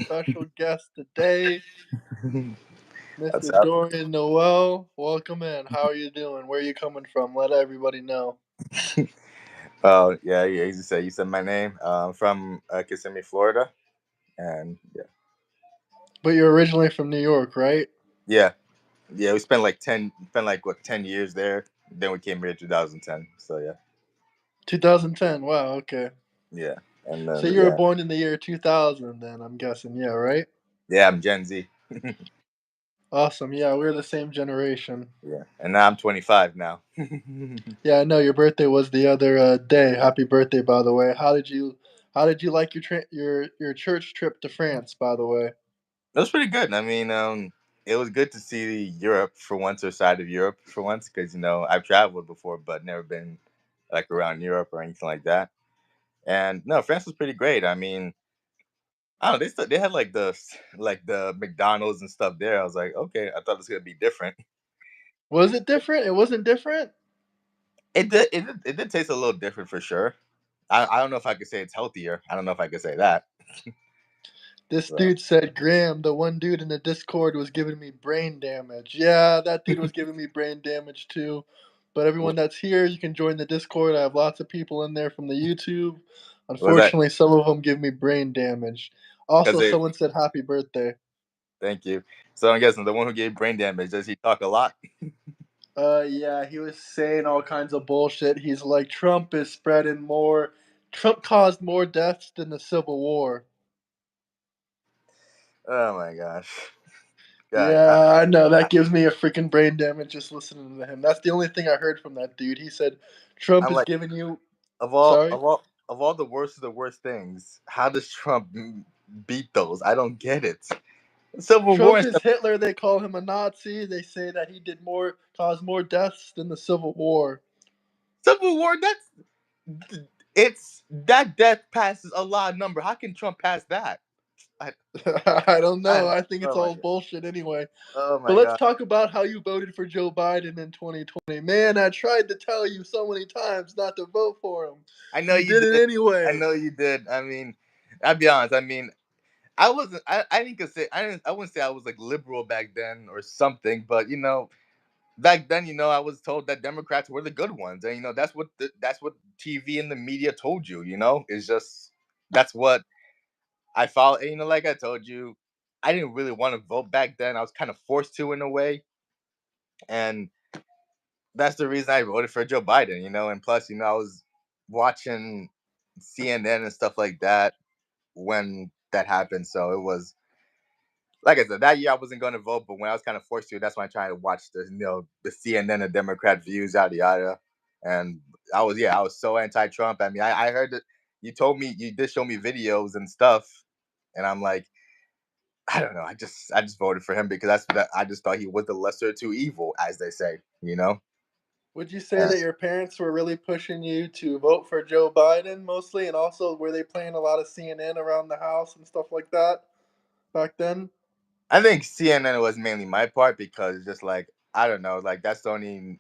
special guest today, What's Mr. up? Dorian Noel. Welcome in. How are you doing? Where are you coming from? Let everybody know. Oh yeah. You said my name. I'm from Kissimmee, Florida, and But you're originally from New York, right? yeah, yeah. We spent like what 10 years there. Then we came here in 2010. So yeah, 2010. Wow, okay. yeah, and So then you were yeah, born in the year 2000 then, I'm guessing. Yeah, right? yeah. I'm Gen Z. Awesome. Yeah, we're the same generation. Yeah, and now I'm 25 now. Yeah, I know your birthday was the other day. Happy birthday, by the way. How did you like your church trip to France, by the way? That was pretty good. I mean, it was good to see Europe for once, or side of Europe for once, because I've traveled before, but never been like around Europe or anything like that. And no, France was pretty great. I mean, I don't know, they had like the McDonald's and stuff there. I was like, okay, I thought it was gonna be different. Was it different? It wasn't different? It did taste a little different for sure. I don't know if I could say it's healthier. I don't know if I could say that. This But dude said Graham, the one dude in the Discord, was giving me brain damage. Yeah, that dude was giving me brain damage too. But everyone what that's here, you can join the Discord. I have lots of people in there from the YouTube. was that? Unfortunately, some of them give me brain damage. Because Also, they someone said happy birthday. Thank you. So I'm guessing the one who gave brain damage, does he talk a lot? Yeah, he was saying all kinds of bullshit. He's like, Trump is spreading more. Trump caused more deaths than the Civil War. Oh my gosh. God, Yeah, I know. I, That gives me a freaking brain damage just listening to him. That's the only thing I heard from that dude. He said, Trump I'm is like, giving you. of all Sorry? of all of all the worst of the worst things, how does Trump beat those? I don't get it. Civil War Trump and is stuff. Hitler. They call him a Nazi. They say that he did more, caused more deaths than the Civil War. Civil War. It's that death passes a lot of number. How can Trump pass that? I, I don't I know. I think it's oh my all god. bullshit anyway. Oh But my let's god. talk about how you voted for Joe Biden in 2020. Man, I tried to tell you so many times not to vote for him. I know You you did it did. I anyway. know you did. I mean, I'll be honest. I mean, I wasn't. I didn't say. I didn't. I wouldn't say I was like liberal back then or something. But back then, I was told that Democrats were the good ones, and that's what TV and the media told you. It's just that's what I followed. And, like I told you, I didn't really want to vote back then. I was kind of forced to in a way, and that's the reason I voted for Joe Biden. And plus, I was watching CNN and stuff like that when that happened, so it was like I said, that year I wasn't going to vote, but when I was kind of forced to, that's when I tried to watch the CNN and Democrat views, yada yada. And I was so anti-Trump. I mean, I heard that you told me you did show me videos and stuff, and I'm like, I don't know, I just voted for him because I just thought he was the lesser of two evil, as they say. Would you say Uh, that your parents were really pushing you to vote for Joe Biden mostly? And also, were they playing a lot of CNN around the house and stuff like that back then? I think CNN was mainly my part because just like I don't know, like that's the only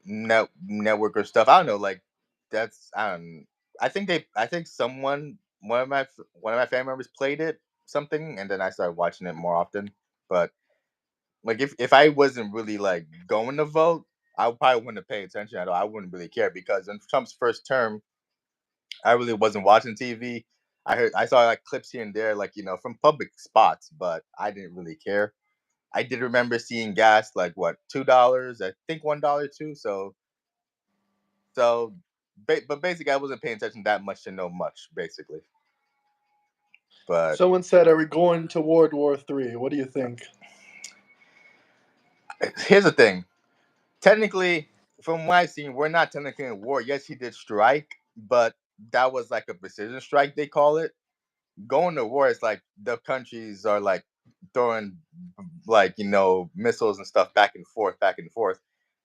network or stuff. I don't know, like that's I don't. I think one of my family members played it something, and then I started watching it more often. But like if I wasn't really like going to vote, I probably wouldn't have paid attention at all. I wouldn't really care because in Trump's first term, I really wasn't watching TV. I saw like clips here and there, like from public spots, but I didn't really care. I did remember seeing gas like what $2, I think $1 too. But basically, I wasn't paying attention that much to know much, basically. But Someone said, "Are we going to World War III?" What do you think? here's the thing: technically, from what I've seen, we're not technically in war. Yes, he did strike, but that was like a precision strike, they call it. Going to war is like the countries are like throwing like missiles and stuff back and forth, back and forth.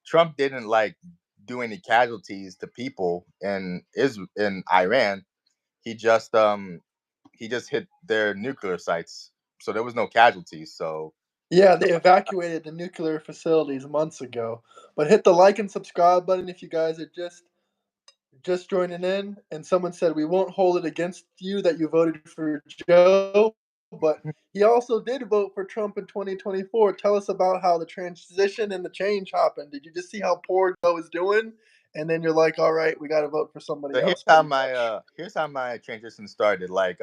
Trump didn't like do any casualties to people in Iran. He just hit their nuclear sites, so there was no casualties. So Yeah, they evacuated the nuclear facilities months ago. But hit the like and subscribe button if you guys are just joining in. And someone said we won't hold it against you that you voted for Joe. but he also did vote for Trump in 2024. Tell us about how the transition and the change happened. Did you just see how poor Joe was doing, and then you're like, all right, we got to vote for somebody So else, pretty much? here's how my transition started. Like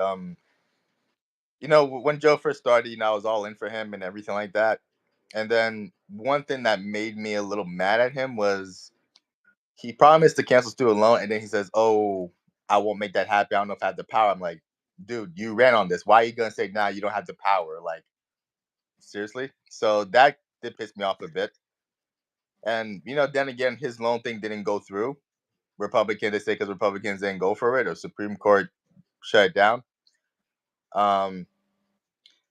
you know, when Joe first started, you know, I was all in for him and everything like that. And then one thing that made me a little mad at him was he promised to cancel student loan, and then he says, "Oh, I won't make that happen. I don't know if I have the power." I'm like, dude, you ran on this. Why are you gonna say now you don't have the power? Like, seriously? So that did piss me off a bit. And you know, then again, his loan thing didn't go through. Republican, they say because Republicans didn't go for it, or Supreme Court shut it down. Um,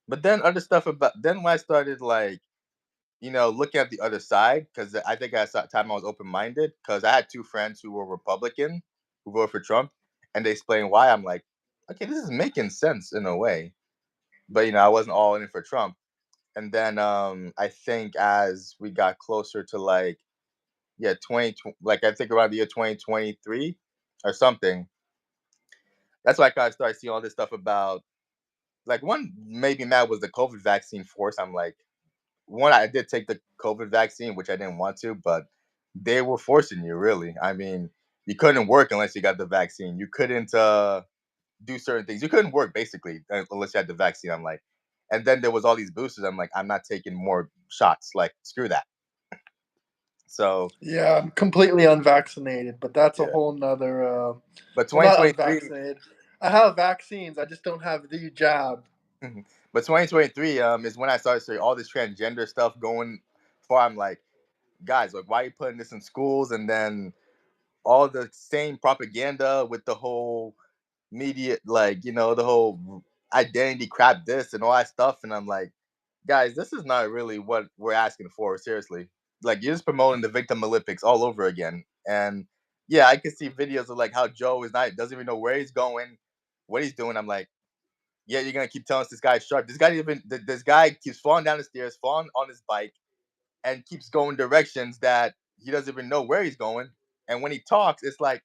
but then other stuff about then when I started like you know looking at the other side because I think at that time I was open minded because I had two friends who were Republican who voted for Trump, and they explained why. I'm like, okay, this is making sense in a way, but you know I wasn't all in it for Trump. And then I think as we got closer to like yeah 20 like I think around the year 2023 or something, that's why I kind of started seeing all this stuff about like one maybe mad was the COVID vaccine force. I'm like, one, I did take the COVID vaccine, which I didn't want to, but they were forcing you. Really, I mean, you couldn't work unless you got the vaccine. You couldn't do certain things. You couldn't work basically unless you had the vaccine. I'm like, and then there was all these boosters. I'm like, I'm not taking more shots. Like, screw that. So Yeah, I'm completely unvaccinated, but that's a yeah, whole nother. but Well, not 2023, unvaccinated. I have vaccines. I just don't have the jab. but 2023 is when I started seeing all this transgender stuff going. For I'm like, guys, like, why are you putting this in schools? And then all the same propaganda with the whole media, like, you know, the whole identity crap, this and all that stuff. And I'm like, guys, this is not really what we're asking for, seriously. Like, you're just promoting the victim Olympics all over again. And yeah, I can see videos of like how Joe is not, doesn't even know where he's going, what he's doing. I'm like, yeah, you're gonna keep telling us this guy's sharp. This guy keeps falling down the stairs, falling on his bike, and keeps going directions that he doesn't even know where he's going. And when he talks, it's like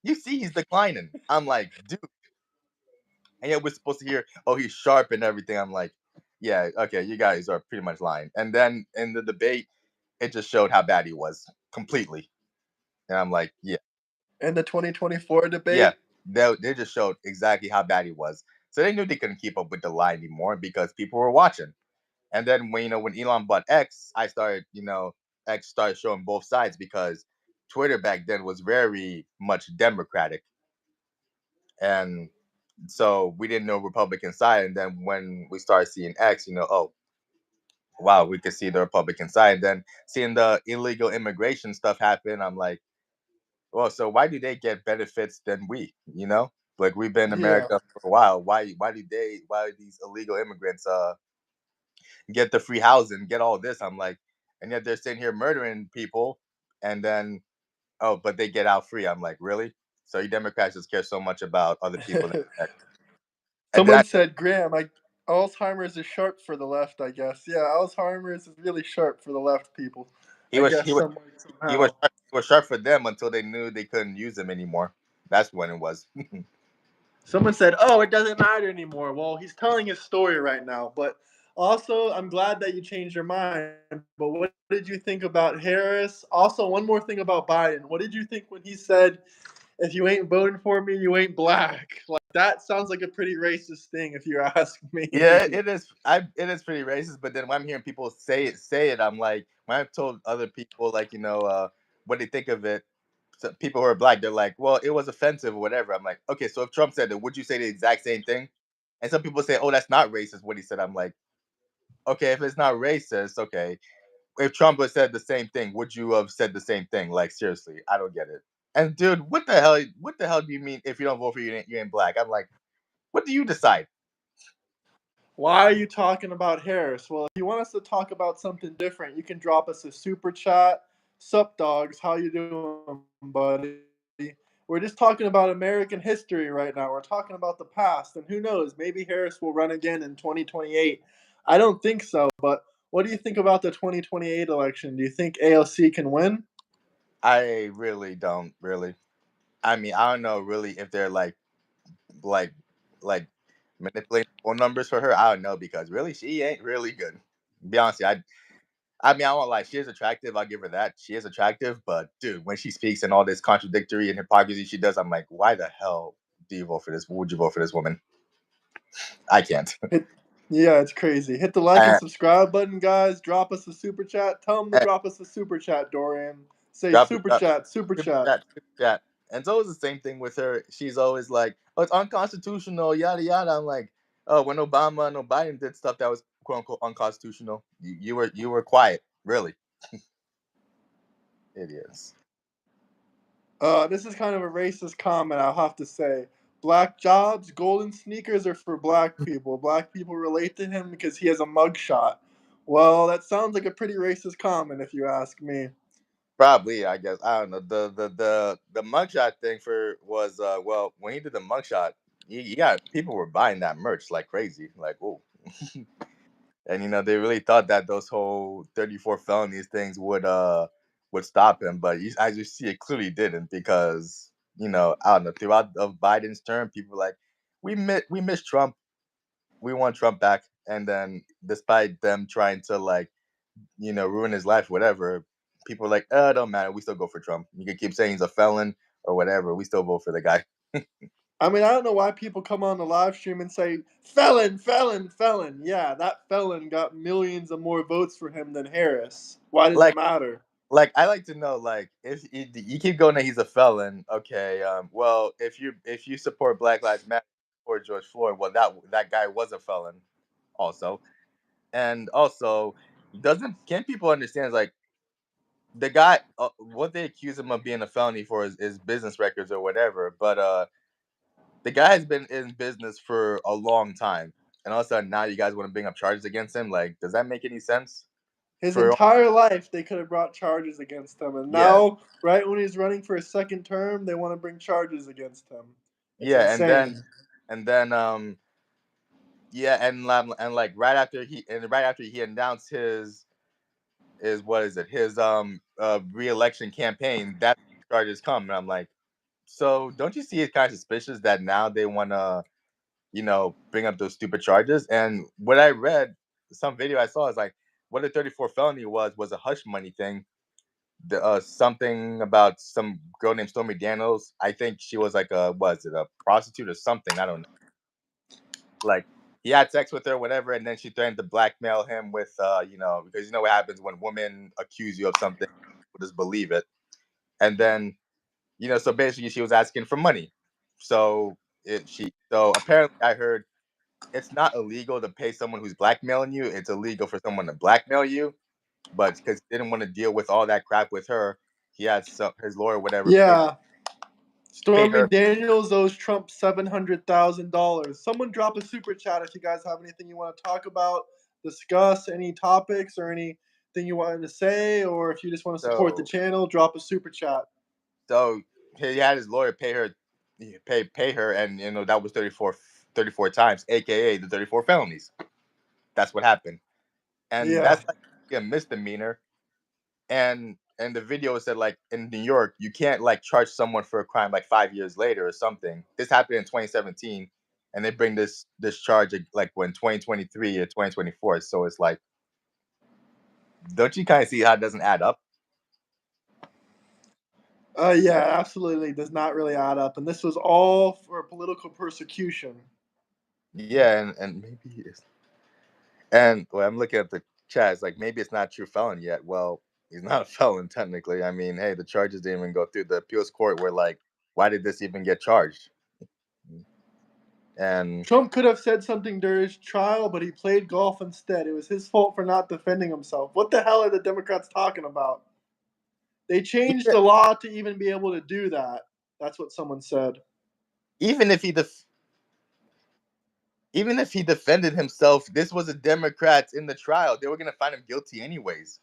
you see he's declining. I'm like, dude, and yet we're supposed to hear, oh, he's sharp and everything. I'm like, yeah, okay, you guys are pretty much lying. And then in the debate, it just showed how bad he was completely. And I'm like, yeah, In the 2024 yeah, debate, they just showed exactly how bad he was. So they knew they couldn't keep up with the lie anymore because people were watching. And then when you know when Elon bought X, I started, you know, X started showing both sides because Twitter back then was very much Democratic, and so we didn't know Republican side. And then when we started seeing X, you know, oh wow, we could see the Republican side. And then seeing the illegal immigration stuff happen, I'm like, well, so why do they get benefits than we? You know, like we've been in yeah. America for a while. Why do these illegal immigrants get the free housing, get all this? I'm like, and yet they're sitting here murdering people, and then oh, but they get out free. I'm like, really? So you Democrats just care so much about other people and then Someone said, Graham, Alzheimer's is sharp for the left, I guess. Yeah, Alzheimer's is really sharp for the left people. he I was guess some way, he was somehow. he was sharp for them until they knew they couldn't use him anymore. That's when it was. Someone said, "Oh, it doesn't matter anymore." Well, he's telling his story right now. But also, I'm glad that you changed your mind. But what did you think about Harris? Also, one more thing about Biden. What did you think when he said, "If you ain't voting for me, you ain't black"? Like that sounds like a pretty racist thing, if you ask Yeah, me. it is. It is pretty racist. But then when I'm hearing people say it, I'm like, when I've told other people, like, you know, what they think of it, so people who are black, they're like, well, it was offensive or whatever. I'm like, okay, so if Trump said it, would you say the exact same thing? And some people say, oh, that's not racist what he said. I'm like, okay, if it's not racist, okay. If Trump had said the same thing, would you have said the same thing? Like, seriously, I don't get it. And dude, what the hell? What the hell do you mean if you don't vote for you ain't black? I'm like, what do you decide? Why are you talking about Harris? Well, if you want us to talk about something different, you can drop us a super chat. Sup, dogs? How you doing, buddy? We're just talking about American history right now. We're talking about the past, and who knows? Maybe Harris will run again in 2028. I don't think so, but what do you think about the 2028 election? Do you think AOC can win? I really don't really. I mean, I don't know really if they're like like manipulating phone numbers for her. I don't know because really she ain't really good. Be honest, I mean I won't lie. She is attractive. I'll give her that. She is attractive, but dude, when she speaks and all this contradictory and hypocrisy she does, I'm like, why the hell do you vote for this? Would you vote for this woman? I can't. Hit, yeah, it's crazy. Hit the like and Uh, subscribe button, guys. Drop us a super chat. Tell them to uh, drop us a super chat, Dorian. Say drop it, super drop chat, super super chat. chat, super chat. And it's always the same thing with her. She's always like, "Oh, it's unconstitutional, yada yada." I'm like, "Oh, when Obama and Biden did stuff that was quote unquote unconstitutional, you were quiet, really, idiots." This is kind of a racist comment, I'll have to say. Black jobs, golden sneakers are for black people. Black people relate to him because he has a mugshot. Well, that sounds like a pretty racist comment if you ask me. Probably, I guess. I don't know. The mugshot thing for was well when he did the mugshot, he got people were buying that merch like crazy, like oh. And they really thought that those whole 34 felonies things would stop him, but as you see, it clearly didn't because I don't know throughout of Biden's term, people were like we miss Trump, we want Trump back, and then despite them trying to like ruin his life, whatever, people are like, it don't matter, we still go for Trump. You can keep saying he's a felon or whatever, we still vote for the guy. I mean, I don't know why people come on the live stream and say, felon, felon, felon. Yeah, that felon got millions of more votes for him than Harris. Why does it Like matter? I like to know, like, if you keep going that he's a felon, okay. Well, if you support Black Lives Matter or George Floyd, well, that guy was a felon, also, and also doesn't can't people understand like the guy what they accuse him of being a felony for is business records or whatever, but the guy has been in business for a long time, and all of a sudden now you guys want to bring up charges against him. Like, does that make any sense? His For entire life, they could have brought charges against him. And yeah, now, right when he's running for a second term, they want to bring charges against him. It's yeah, insane. and then yeah, and like right after he announced his what is it his re-election campaign, that charges come, and I'm like, so don't you see it kind of suspicious that now they want to bring up those stupid charges? And what I read, some video I saw is like what the 34 felony was a hush money thing. Something about some girl named Stormy Daniels. I think she was like was it a prostitute or something? I don't know. Like he had sex with her, whatever, and then she threatened to blackmail him with, because you know what happens when women accuse you of something, people just believe it, and then so basically she was asking for money. So apparently I heard it's not illegal to pay someone who's blackmailing you. It's illegal for someone to blackmail you, but because he didn't want to deal with all that crap with her, he had his lawyer, whatever, Yeah, pay Stormy her. Daniels owes Trump $700,000. Someone drop a super chat if you guys have anything you want to talk about, discuss any topics or anything you wanted to say, or if you just want to support the So channel, drop a super chat. so he had his lawyer pay her, and that was 34 times, aka the 34 felonies. That's what happened, and Yeah. that's like a misdemeanor. And the video said like in New York, you can't like charge someone for a crime like 5 years later or something. This happened in 2017, and they bring this charge like when 2023 or 2024. So it's like, don't you kind of see how it doesn't add up? Yeah, absolutely does not really add up. And this was all for political persecution. Yeah, and maybe it's and well, I'm looking at the chat. It's like maybe it's not true felon yet. Well, he's not a felon technically. I mean, hey, the charges didn't even go through the appeals court. Where like, why did this even get charged? And Trump could have said something during his trial, but he played golf instead. It was his fault for not defending himself. What the hell are the Democrats talking about? They changed even, the law to even be able to do that. That's what someone said. even if he even if he defended himself, this was a Democrats in the trial. They were gonna find him guilty anyways.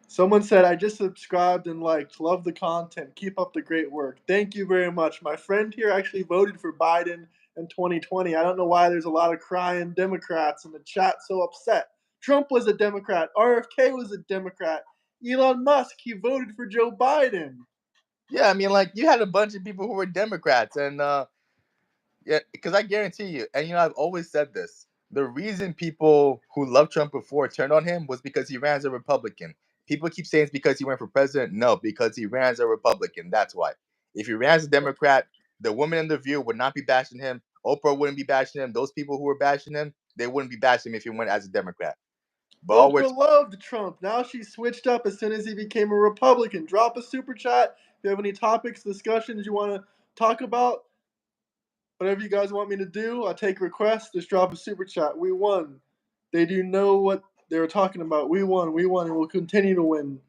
Someone said, I just subscribed and liked. Love the content. Keep up the great work. Thank you very much. My friend here actually voted for Biden in 2020. I don't know why there's a lot of crying Democrats in the chat so upset. Trump was a Democrat. RFK was a Democrat. Elon Musk, he voted for Joe Biden. Yeah, I mean, like you had a bunch of people who were Democrats, and Yeah, because I guarantee you, and I've always said this. The reason people who loved Trump before turned on him was because he ran as a Republican. People keep saying it's because he ran for president. No, because he ran as a Republican. That's why. If he ran as a Democrat, the woman in the View would not be bashing him. Oprah wouldn't be bashing him. Those people who were bashing him, they wouldn't be bashing him if he went as a Democrat. But all we're Oprah loved Trump. Now she switched up as soon as he became a Republican. Drop a super chat if you have any topics, discussions you want to talk about. Whatever you guys want me to do, I take requests. Just drop a super chat. We won. They do know what they were talking about. We won, and we'll continue to win.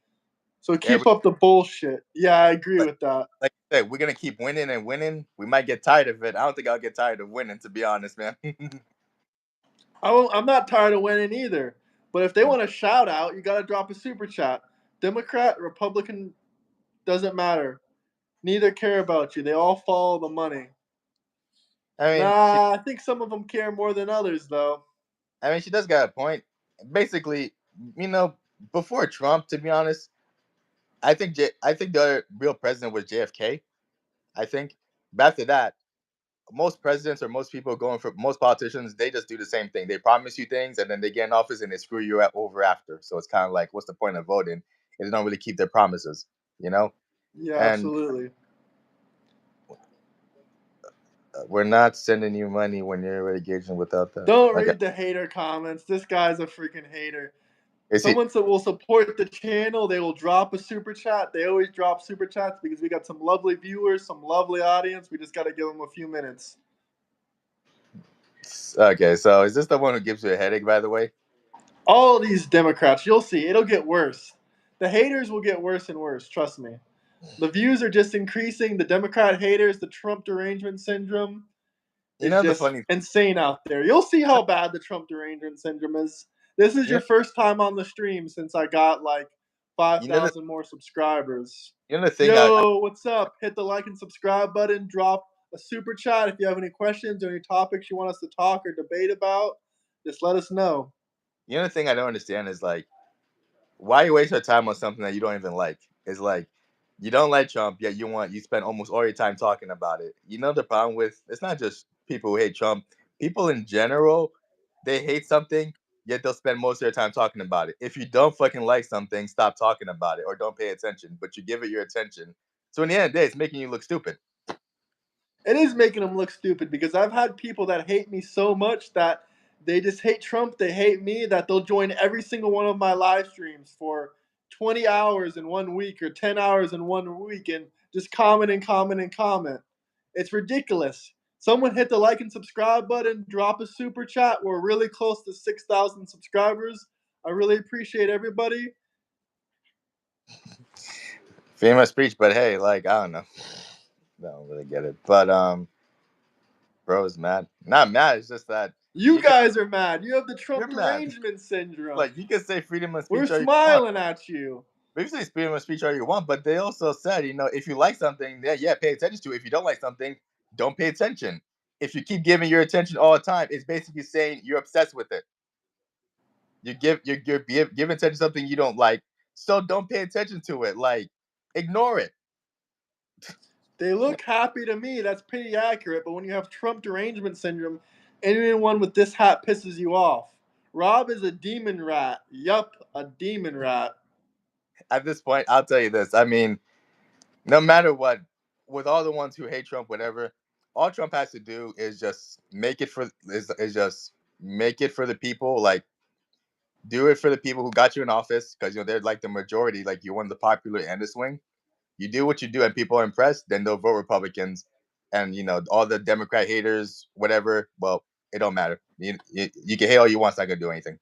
So yeah, keep up the bullshit. Yeah, I agree like with that. like I said, we're gonna keep winning and winning. We might get tired of it. I don't think I'll get tired of winning, to be honest, man. I'm not tired of winning either. But if they want a shout out, you got to drop a super chat. Democrat, Republican, doesn't matter. Neither care about you. They all follow the money. I mean, Nah, I think some of them care more than others, though. she does got a point. Basically, you know, before Trump, to be honest, I think the other real president was JFK. I think. But after that, most presidents or most people going for most politicians, they just do the same thing. They promise you things and then they get in office and they screw you over after. So it's kind of like, what's the point of voting if they don't really keep their promises, you know? Yeah, And absolutely. we're not sending you money when you're already engaging without that. Don't Okay. read the hater comments. This guy's a freaking hater. Is he? Someone that will support the channel, they will drop a super chat. They always drop super chats because we got some lovely viewers, some lovely audience. We just got to give them a few minutes. Okay, so is this the one who gives you a headache, by the way? All these Democrats, you'll see, it'll get worse. The haters will get worse and worse, trust me. The views are just increasing. The Democrat haters, the Trump derangement syndrome You is know the just funny, insane out there. You'll see how bad the Trump derangement syndrome is. This is you your know, first time on the stream since I got like you know the, 5,000 more subscribers. thing. Yo, what's up? Hit the like and subscribe button. Drop a super chat if you have any questions or any topics you want us to talk or debate about. Just let us know. The thing I don't understand is like, why you waste your time on something that you don't even like? It's like you don't like Trump, yet you spend almost all your time talking about it. You know the problem with it's not just people who hate Trump. People in general, they hate something, yet they'll spend most of their time talking about it. If you don't fucking like something, stop talking about it or don't pay attention. But you give it your attention. So in the end of the day, it's making you look stupid. It is making them look stupid because I've had people that hate me so much that they just hate Trump, they hate me, that they'll join every single one of my live streams for 20 hours in 1 week or 10 hours in 1 week and just comment and comment and comment. It's ridiculous. Someone hit the like and subscribe button, drop a super chat. We're really close to 6,000 subscribers. I really appreciate everybody. Famous speech, but hey, like I don't know. I don't really get it. But bro is mad. Not mad, it's just that You you can guys are mad. You have the you're Trump mad. derangement syndrome. Like you can say freedom of We're speech all you want. smiling at you. But you say freedom of speech all you want, but they also said, if you like something, yeah, pay attention to it. If you don't like something, don't pay attention. If you keep giving your attention all the time, it's basically saying you're obsessed with it. You're giving attention to something you don't like, so don't pay attention to it. Like, ignore it. They look happy to me. That's pretty accurate. But when you have Trump derangement syndrome, anyone with this hat pisses you off. Rob is a demon rat. Yup, a demon rat. At this point, I'll tell you this. I mean, no matter what, with all the ones who hate Trump, whatever, all Trump has to do is just is just make it for the people. Like, do it for the people who got you in office because they're like the majority. Like, you're one of the popular and the swing. You do what you do, and people are impressed. Then they'll vote Republicans, and all the Democrat haters, whatever. Well, it don't matter. You can hate all you want. It's not gonna do anything.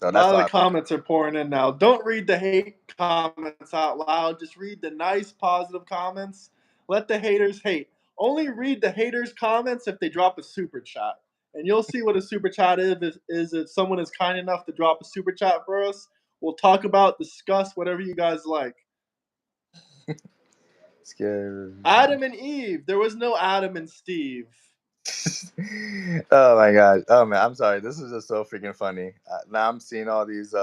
So A lot that's of the all. comments are pouring in now. Don't read the hate comments out loud. Just read the nice, positive comments. Let the haters hate. Only read the haters' comments if they drop a super chat. And you'll see what a super chat is if someone is kind enough to drop a super chat for us. We'll talk about, discuss whatever you guys like. Scary. Adam and Eve. There was no Adam and Steve. Oh my god. Oh man, I'm sorry. This is just so freaking funny. Now I'm seeing all these.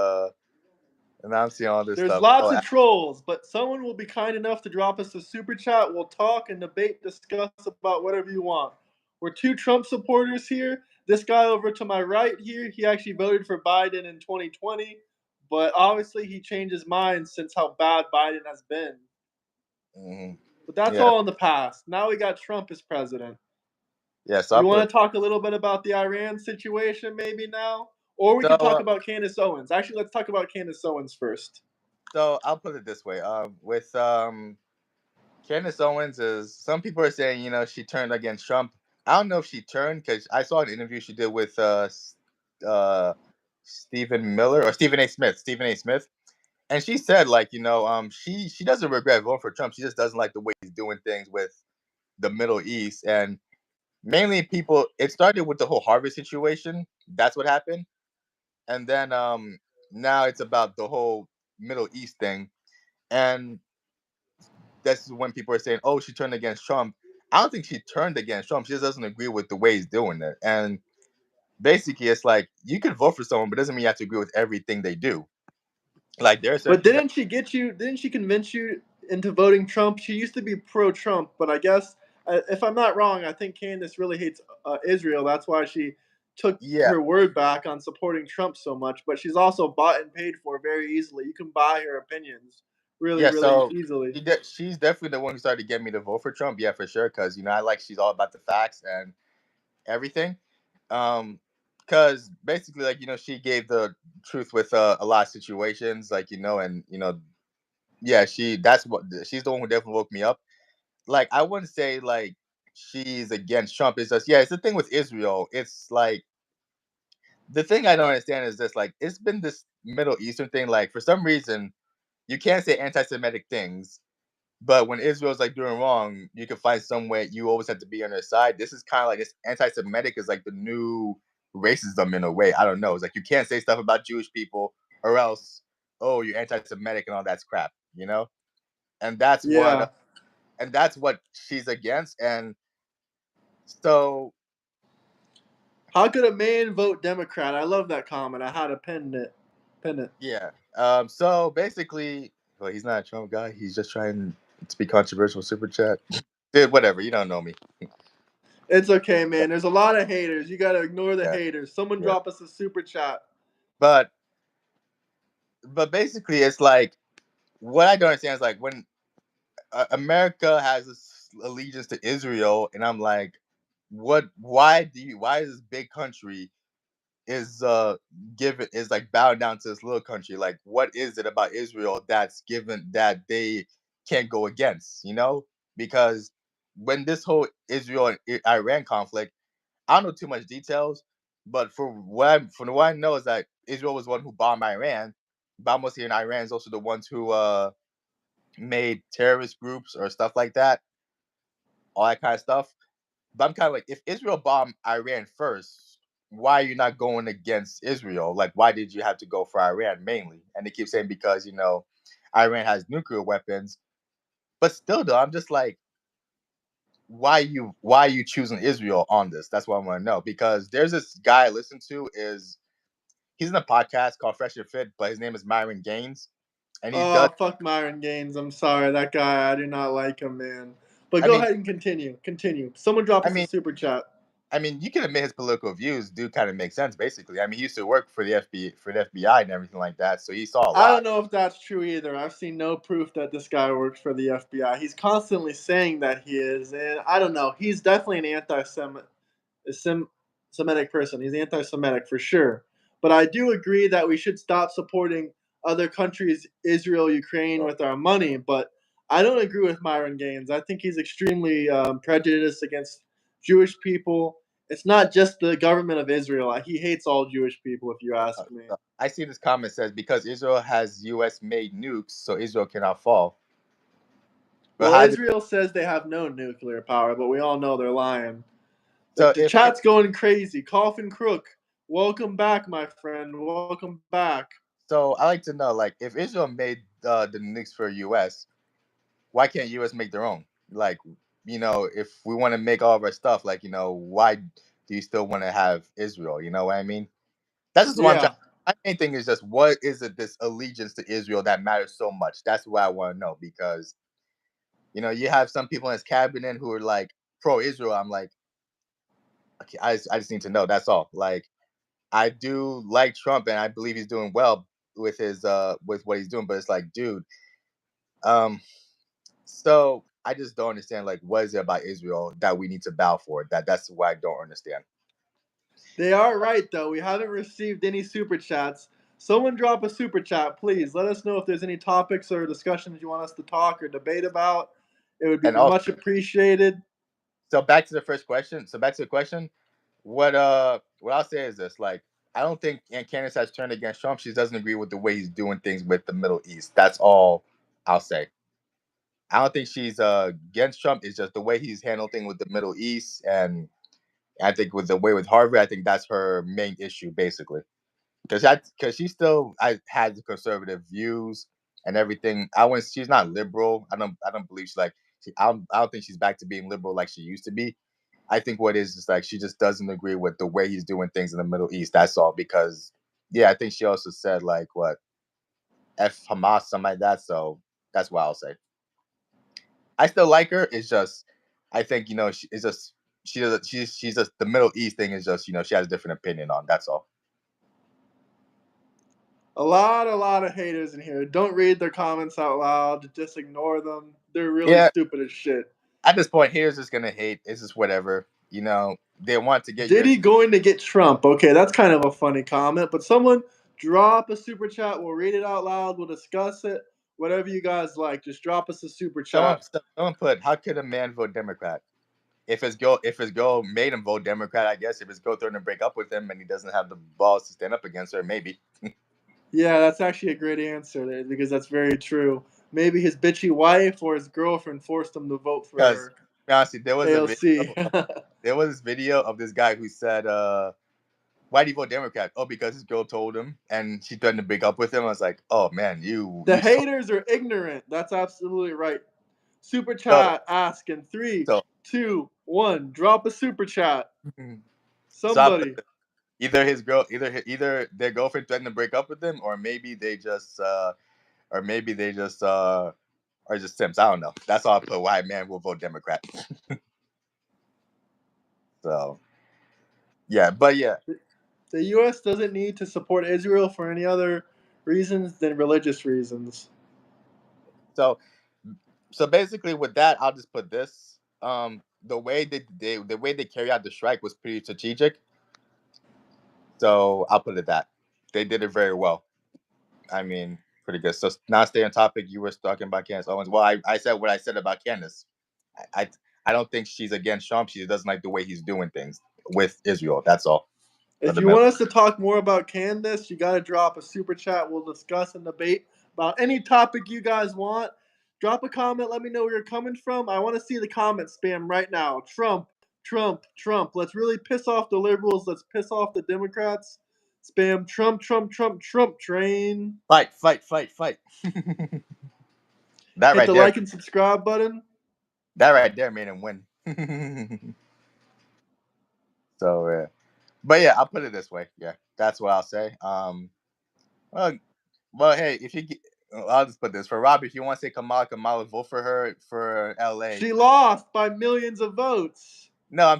And I'm seeing all this There's stuff. lots Oh, of trolls, but someone will be kind enough to drop us a super chat. We'll talk and debate, discuss about whatever you want. We're two Trump supporters here. This guy over to my right here, he actually voted for Biden in 2020, but obviously he changed his mind since how bad Biden has been. But that's yeah, all in the past. Now we got Trump as president. yeah. So I You want put to talk a little bit about the Iran situation maybe now? Or we so can talk about Candace Owens. Actually, let's talk about Candace Owens first. so I'll put it this way. With Candace Owens is some people are saying she turned against Trump. I don't know if she turned because I saw an interview she did with uh Stephen Miller or Stephen A. Smith, and she said like she doesn't regret voting for Trump. She just doesn't like the way he's doing things with the Middle East and mainly people. It started with the whole Harvard situation. That's what happened, and then now it's about the whole Middle East thing, and that's when people are saying, "Oh, she turned against Trump." I don't think she turned against Trump. She just doesn't agree with the way he's doing it. And basically, it's like you can vote for someone, but it doesn't mean you have to agree with everything they do. Like there are certain But things that, didn't she get you? Didn't she convince you into voting Trump? She used to be pro-Trump, but I guess if I'm not wrong, I think Candace really hates Israel. That's why she took yeah, her word back on supporting Trump so much. But she's also bought and paid for very easily. You can buy her opinions really, yeah. really So easily. she's definitely the one who started to get me to vote for Trump. Yeah, for sure. Because I like she's all about the facts and everything. Um, because basically, like she gave the truth with a lot of situations, like and yeah, she's the one who definitely woke me up. Like I wouldn't say like she's against Trump. It's just it's the thing with Israel. It's like the thing I don't understand is this like it's been this Middle Eastern thing. Like for some reason you can't say anti-Semitic things, but when Israel's like doing wrong, you can find some way. You always have to be on their side. This is kind of like this anti-Semitic is like the new racism in a way. I don't know. It's like you can't say stuff about Jewish people or else you're anti-Semitic and all that's crap. And Yeah. that's what she's against. And so How could a man vote Democrat? I love that comment. I had to pin it. Pin it. yeah. So basically, well, he's not a Trump guy. He's just trying to be controversial. Super chat, dude. Whatever. You don't know me. It's okay, man. There's a lot of haters. You gotta ignore the Yeah, haters. Someone yeah. drop us a super chat. But basically, it's like what I don't understand is like when America has this allegiance to Israel, and I'm like, what? Why is this big country is given is like bowed down to this little country? Like what is it about Israel that's given that they can't go against, because when this whole Israel and Iran conflict, I don't know too much details, but from what I know is that Israel was the one who bombed Iran. But almost here in Iran is also the ones who made terrorist groups or stuff like that, all that kind of stuff. But I'm kind of like, if Israel bombed Iran first, why are you not going against Israel? Like, why did you have to go for Iran mainly? And they keep saying because Iran has nuclear weapons. But still, though, I'm just like, why are you choosing Israel on this? That's what I want to know. Because there's this guy I listen to is he's in a podcast called Fresh and Fit, but his name is Myron Gaines, and he does. Oh, fuck Myron Gaines. I'm sorry. That guy, I do not like him, man. But I go mean, ahead and continue. Continue. Someone drop I us a mean, super chat. you can admit his political views do kind of make sense. Basically, he used to work for the FBI and everything like that, so he saw a I lot. don't know if that's true either. I've seen no proof that this guy works for the FBI. He's constantly saying that he is, and I don't know. He's definitely an Semitic person. He's anti-Semitic for sure. But I do agree that we should stop supporting other countries, Israel, Ukraine, with our money. But I don't agree with Myron Gaines. I think he's extremely prejudiced against Jewish people. It's not just the government of Israel. He hates all Jewish people, if you ask me. I see this comment says because Israel has U.S. made nukes, so Israel cannot fall. But Well, how did Israel says they have no nuclear power, but we all know they're lying. so The chat's going crazy. Coffin Crook, welcome back, my friend. Welcome back. so I like to know like if Israel made the nukes for U.S., why can't U.S. make their own? Like if we want to make all of our stuff, like why do you still want to have Israel? You know what I mean? That's just what I'm Yeah. trying. my main thing is just what is it this allegiance to Israel that matters so much? That's what I want to know because you have some people in his cabinet who are like pro-Israel. I'm like, okay, I just need to know. That's all. Like, I do like Trump, and I believe he's doing well with his with what he's doing. But it's like, dude, um, so I just don't understand. Like, what is it about Israel that we need to bow for? That's what I don't understand. They are right though. We haven't received any super chats. Someone drop a super chat, please. Let us know if there's any topics or discussions you want us to talk or debate about. It would be And also, much appreciated. so back to the first question. So back to the question. What I'll say is this: like, I don't think Aunt Candace has turned against Trump. She doesn't agree with the way he's doing things with the Middle East. That's all I'll say. I don't think she's against Trump. It's just the way he's handled things with the Middle East, and I think with the way with Harvard, I think that's her main issue basically. Because she still I had the conservative views and everything. She's not liberal. I don't believe she's like I don't think she's back to being liberal like she used to be. I think what is like she just doesn't agree with the way he's doing things in the Middle East. That's all. Because yeah, I think she also said like what F Hamas something like that. So that's what I'll say. I still like her. It's just I think it's just she's just the Middle East thing is just she has a different opinion on. That's all. A lot of haters in here. Don't read their comments out loud. Just ignore them. They're really Yeah, stupid as shit. at this point, here's just gonna hate. It's just whatever. They want to get your Diddy attention. going to get Trump? Okay, that's kind of a funny comment. But someone drop a super chat. We'll read it out loud. We'll discuss it. Whatever you guys like. Just drop us a super Someone, chat. someone put, how could a man vote Democrat? If his girl made him vote Democrat, I guess if his girl threatened to break up with him and he doesn't have the balls to stand up against her, maybe. Yeah, that's actually a great answer there because that's very true. Maybe his bitchy wife or his girlfriend forced him to vote Because for honestly, AOC. there was this video of this guy who said, "Why do you vote Democrat?" Oh, because his girl told him, and she threatened to break up with him. I was like, "Oh man, you The you so haters are ignorant. That's absolutely right. Super so chat ask in three, so." 2, 1. Drop a super chat. So I put Somebody. either their girlfriend threatened to break up with them, or maybe they just are just simps. I don't know. That's all I put. Why a man will vote Democrat. So yeah, but yeah. The U.S. doesn't need to support Israel for any other reasons than religious reasons. So basically, with that, I'll just put this. The way they carry out the strike was pretty strategic. So I'll put it that they did it very well. I mean, pretty good. So now stay on topic. You were talking about Candace Owens. Well, I said what I said about Candace. I, I I don't think she's against Trump. She doesn't like the way he's doing things with Israel. That's all. For If the you middle. want us to talk more about Candace, you got to drop a super chat. We'll discuss and debate about any topic you guys want. Drop a comment. Let me know where you're coming from. I want to see the comment spam right now. Trump, Trump, Trump. Let's really piss off the liberals. Let's piss off the Democrats. Spam Trump, Trump, Trump, Trump train. Fight, fight, fight, fight. That Hit right the there. like and subscribe button. That right there made him win. So but yeah, I'll put it this way. Yeah, that's what I'll say. Well, hey, if you get, I'll just put this for Rob. If you want to say Kamala, vote for her for L.A. She lost by millions of votes. No, I'm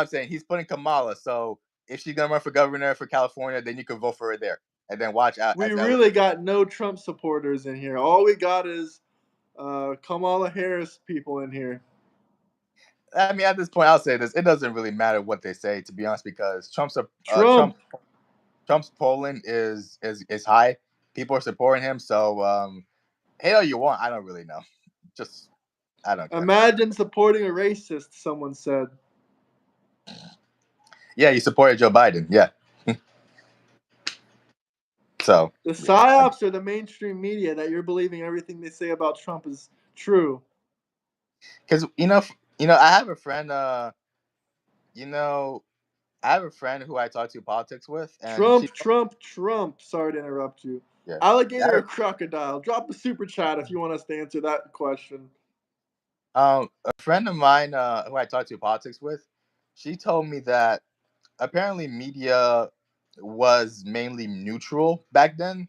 saying he's putting Kamala. So if she's gonna run for governor for California, then you can vote for her there, and then watch out We as L.A. really got no Trump supporters in here. All we got is Kamala Harris people in here. I mean, at this point, I'll say this: it doesn't really matter what they say, to be honest, because Trump. Trump's polling is high. People are supporting him. So hate all you want. I don't really know. Just I don't care. Imagine supporting a racist, someone said. Yeah, you supported Joe Biden. Yeah. So The yeah, psyops are the mainstream media that you're believing everything they say about Trump is true. because I have a friend. You know, I have a friend who I talk to politics with, and Trump, Trump, Trump. Sorry to interrupt you. yeah, Alligator or that, crocodile? Drop a super chat if you want us to answer that question. a friend of mine who I talk to politics with, she told me that apparently media was mainly neutral back then,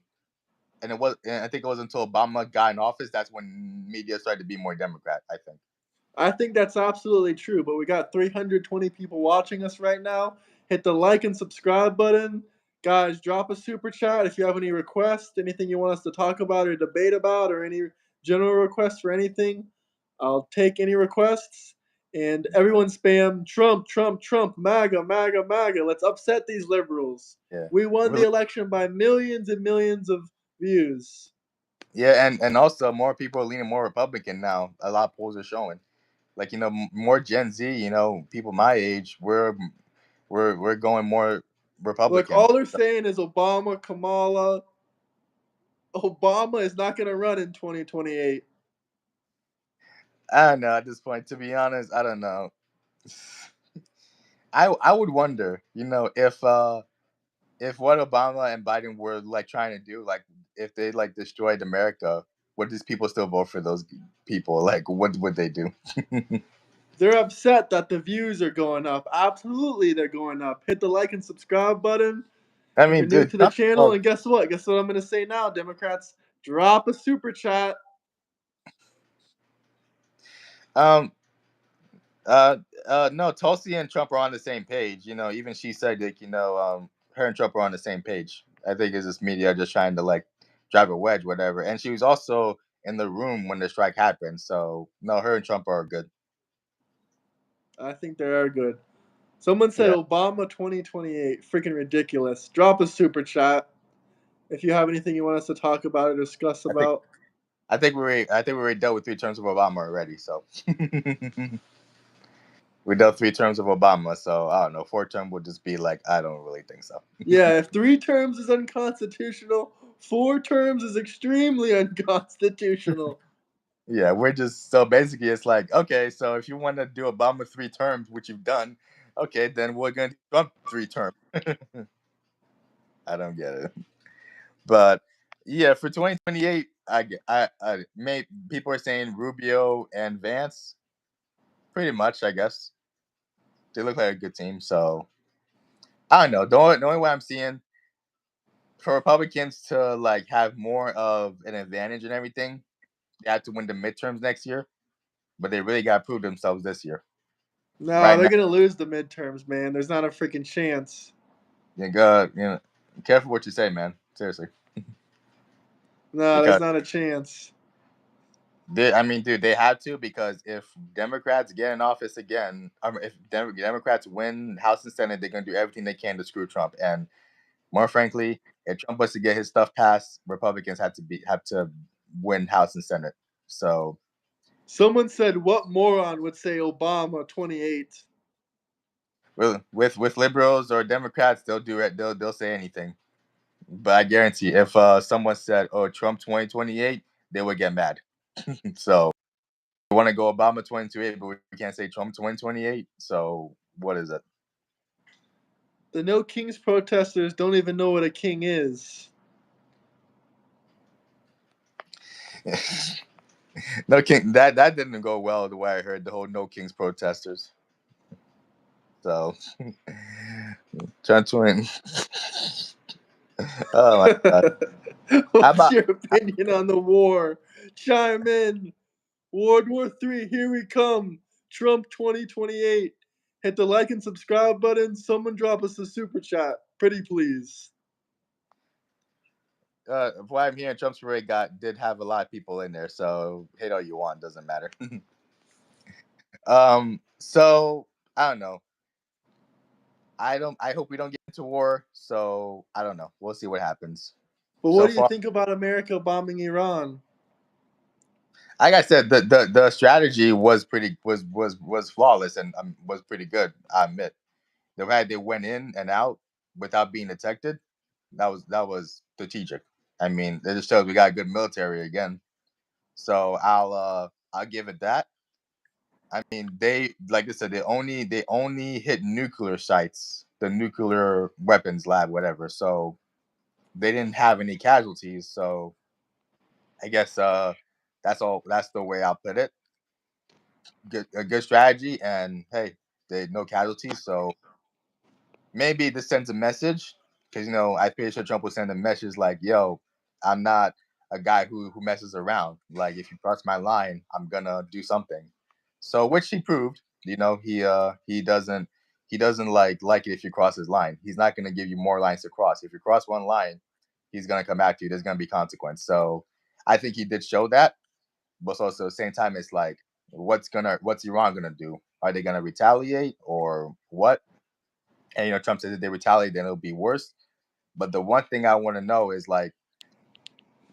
and it was. And I think it was until Obama got in office that's when media started to be more Democrat. I think. I think that's absolutely true, but we got 320 people watching us right now. Hit the like and subscribe button. Guys, drop a super chat if you have any requests, anything you want us to talk about or debate about, or any general requests for anything. I'll take any requests. And everyone spam Trump, Trump, Trump, MAGA, MAGA, MAGA. Let's upset these liberals. Yeah. We won the Really. election by millions and millions of views. Yeah, and also more people are leaning more Republican now. A lot of polls are showing, like more Gen Z. People my age, we're going more Look, Republican. all they're saying is Obama, Kamala. Obama is not going to run in 2028. I don't know at this point. To be honest, I don't know. I would wonder, if what Obama and Biden were like trying to do, like if they like destroyed America, would these people still vote for those people? Like, what would they do? They're upset that the views are going up. Absolutely, they're going up. Hit the like and subscribe button I if you're mean, new dude, to the channel. And guess what? Guess what I'm going to say now, Democrats? Drop a super chat. um, uh, no, Tulsi and Trump are on the same page. Even she said like, her and Trump are on the same page. I think it's just media just trying to like drive a wedge, whatever. And she was also in the room when the strike happened. So no, her and Trump are good. I think they are good. Someone said Yeah, Obama 2028. Freaking ridiculous. Drop a super chat if you have anything you want us to talk about or discuss I think about. we already dealt with 3 terms of Obama already. So we dealt 3 terms of Obama. So I don't know. 4 term would just be like I don't really think so. Yeah, if 3 terms is unconstitutional, 4 terms is extremely unconstitutional. Yeah, we're just so basically it's like okay, so if you want to do Obama 3 terms, which you've done, okay, then we're gonna do Trump 3 terms. I don't get it, but yeah, for 2028, I may people are saying Rubio and Vance, pretty much. I guess they look like a good team. So I don't know. The only way I'm seeing for Republicans to like have more of an advantage and everything, they have to win the midterms next year, but they really got to prove themselves this year. No, Right they're now, gonna lose the midterms, man. There's not a freaking chance. careful what you say, man. Seriously, No, there's because not a chance. I mean, dude, they have to because if Democrats get in office again, if Democrats win House and Senate, they're gonna do everything they can to screw Trump. And more frankly, if Trump was to get his stuff passed, Republicans have to win House and Senate. So Someone said, "What moron would say Obama 28?" with liberals or Democrats, they'll do it. They'll say anything. But I guarantee, if someone said, "Oh, Trump 2028," they would get mad. So we want to go Obama 2028, but we can't say Trump 2028. So what is it? The No Kings protesters don't even know what a king is. No king. That didn't go well. The way I heard the whole No Kings protesters. So Trump 20. Oh my god. How What's about your opinion on the war? Chime in. World War III, here we come. Trump 2028. Hit the like and subscribe button. Someone drop us a super chat. Pretty please. what I'm hearing, Trump's parade did have a lot of people in there. So hate all you want, doesn't matter. So I don't know. I don't. I hope we don't get into war. So I don't know. We'll see what happens. But what So do you far, think about America bombing Iran? like I said, the strategy was was flawless and was pretty good. I admit the way they went in and out without being detected, that was strategic. I mean, it just shows we got a good military again. So I'll give it that. I mean, they like I said, they only hit nuclear sites, the nuclear weapons lab, whatever. So they didn't have any casualties. So I guess that's all. That's the way I'll put it. A good strategy, and hey, they no casualties. So maybe this sends a message. because I'm pretty sure Trump will send a message like, "Yo, I'm not a guy who messes around. Like, if you cross my line, I'm gonna do something." So, which he proved. He doesn't like it if you cross his line. He's not gonna give you more lines to cross. If you cross one line, he's gonna come after you. There's gonna be consequence. So, I think he did show that, but also at the same time, it's like, what's Iran gonna do? Are they gonna retaliate or what? And Trump says if they retaliate, then it'll be worse. But the one thing I want to know is like,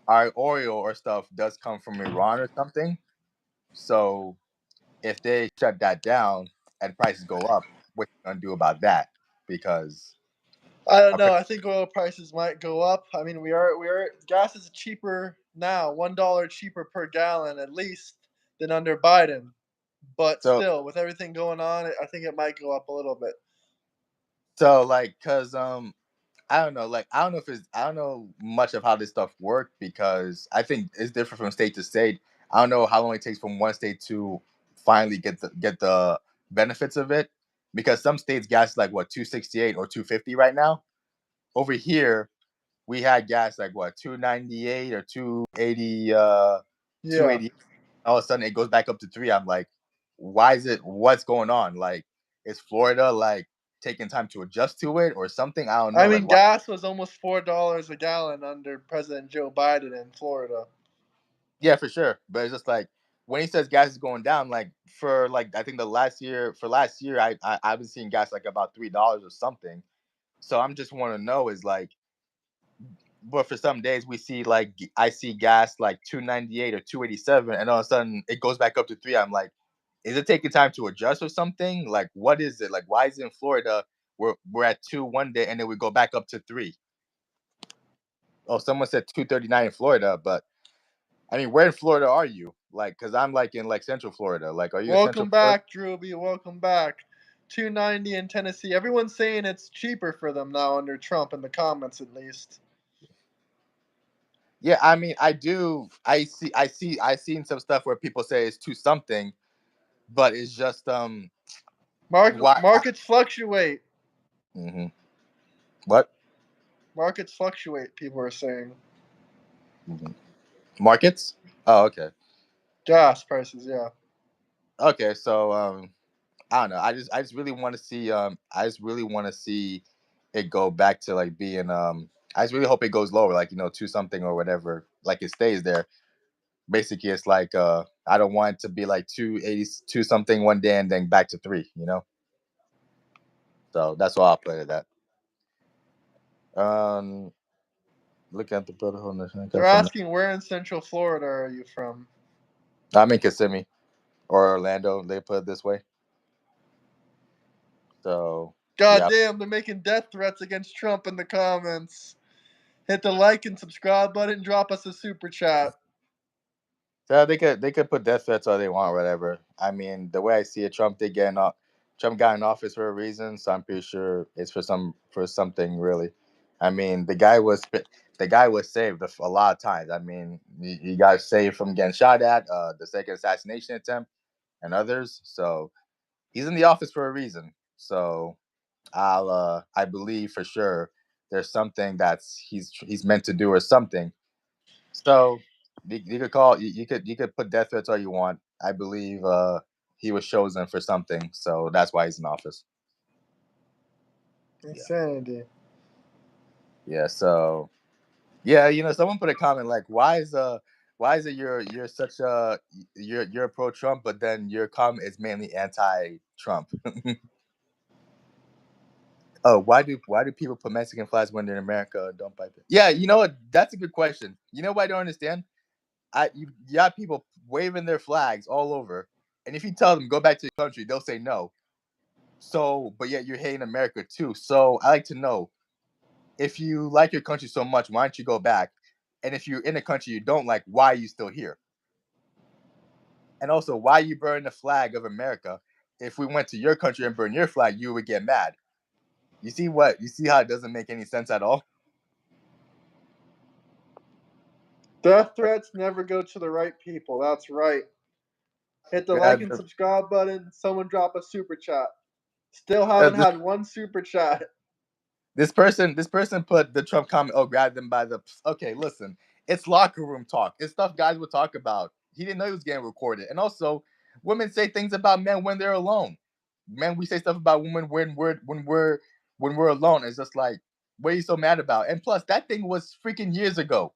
our oil or stuff does come from Iran or something. So if they shut that down and prices go up, what you gonna do about that? Because I don't know. apparently, I think oil prices might go up. I mean, we are gas is cheaper now, $1 cheaper per gallon at least than under Biden. But so still, with everything going on, I think it might go up a little bit. like, cause I don't know. Like, I don't know much of how this stuff works because I think it's different from state to state. I don't know how long it takes from one state to finally get the benefits of it, because some states gas is like what 268 or 250 right now. Over here, we had gas like what 298 or 280, Yeah. 280. All of a sudden, it goes back up to three. I'm like, why is it? What's going on? Like, is Florida like taking time to adjust to it or something? I don't I know. Like, mean, why? gas was almost $4 a gallon under President Joe Biden in Florida. Yeah, for sure. But it's just like when he says gas is going down, like for like I think the last year, I've been seeing gas like about $3 or something. So I'm just want to know is like, but for some days we see like I see gas like 298 or 287, and all of a sudden it goes back up to three. I'm like, is it taking time to adjust or something? Like, what is it? Like, why is it in Florida we're at two one day and then we go back up to three? Oh, someone said 239 in Florida, but I mean, where in Florida are you? Like, cause I'm like in like Central Florida. Like, are you in Central Welcome Florida? back, Drewby. Welcome back. 290 in Tennessee. Everyone's saying it's cheaper for them now under Trump in the comments, at least. Yeah, I mean, I do. I've seen some stuff where people say it's two something, but it's just why? Markets fluctuate. Mm-hmm. What? Markets fluctuate. People are saying Mm-hmm. Markets? Oh, okay. gas prices. Yeah. Okay, so I don't know. I just really want to see I just really want to see it go back to like being I just really hope it goes lower, like two something or whatever, like it stays there. Basically, it's like I don't want it to be like 282 something one day and then back to three. So that's all I'll put it at. Um, look at the Brotherhood Nation. They're asking where in Central Florida are you from? I'm in Kissimmee or Orlando. They put it this way. So God yeah. damn, they're making death threats against Trump in the comments. Hit the like and subscribe button. Drop us a super chat. So they could put death threats all they want, whatever. I mean, the way I see it, Trump got in office for a reason, so I'm pretty sure it's for something really. I mean, the guy was saved a lot of times. I mean, he got saved from getting shot at, the second assassination attempt, and others. So he's in the office for a reason. So I believe for sure there's something that's he's meant to do or something. So you could call you could put death threats all you want. I believe he was chosen for something, so that's why he's in office. Yeah, Insanity. yeah. So yeah, someone put a comment like, why is it you're such a you're pro Trump, but then your comment is mainly anti Trump. Oh, why do people put Mexican flags when they're in America and don't bite them? Yeah, you know what? That's a good question. You know what I don't understand? You got people waving their flags all over, and if you tell them go back to your country, they'll say no. So, but yet you're hating America too. So I like to know, if you like your country so much, why don't you go back? And if you're in a country you don't like, why are you still here? And also, why you burn the flag of America? If we went to your country and burn your flag, you would get mad. You see what? You see how it doesn't make any sense at all? Death threats never go to the right people. That's right. Hit the Yeah, like and subscribe button. Someone drop a super chat. Still haven't this had one super chat. This person put the Trump comment. Oh, grab them by the. Okay, listen. It's locker room talk. It's stuff guys would talk about. He didn't know he was getting recorded. And also, women say things about men when they're alone. Men, we say stuff about women when we're alone. It's just like, what are you so mad about? And plus, that thing was freaking years ago.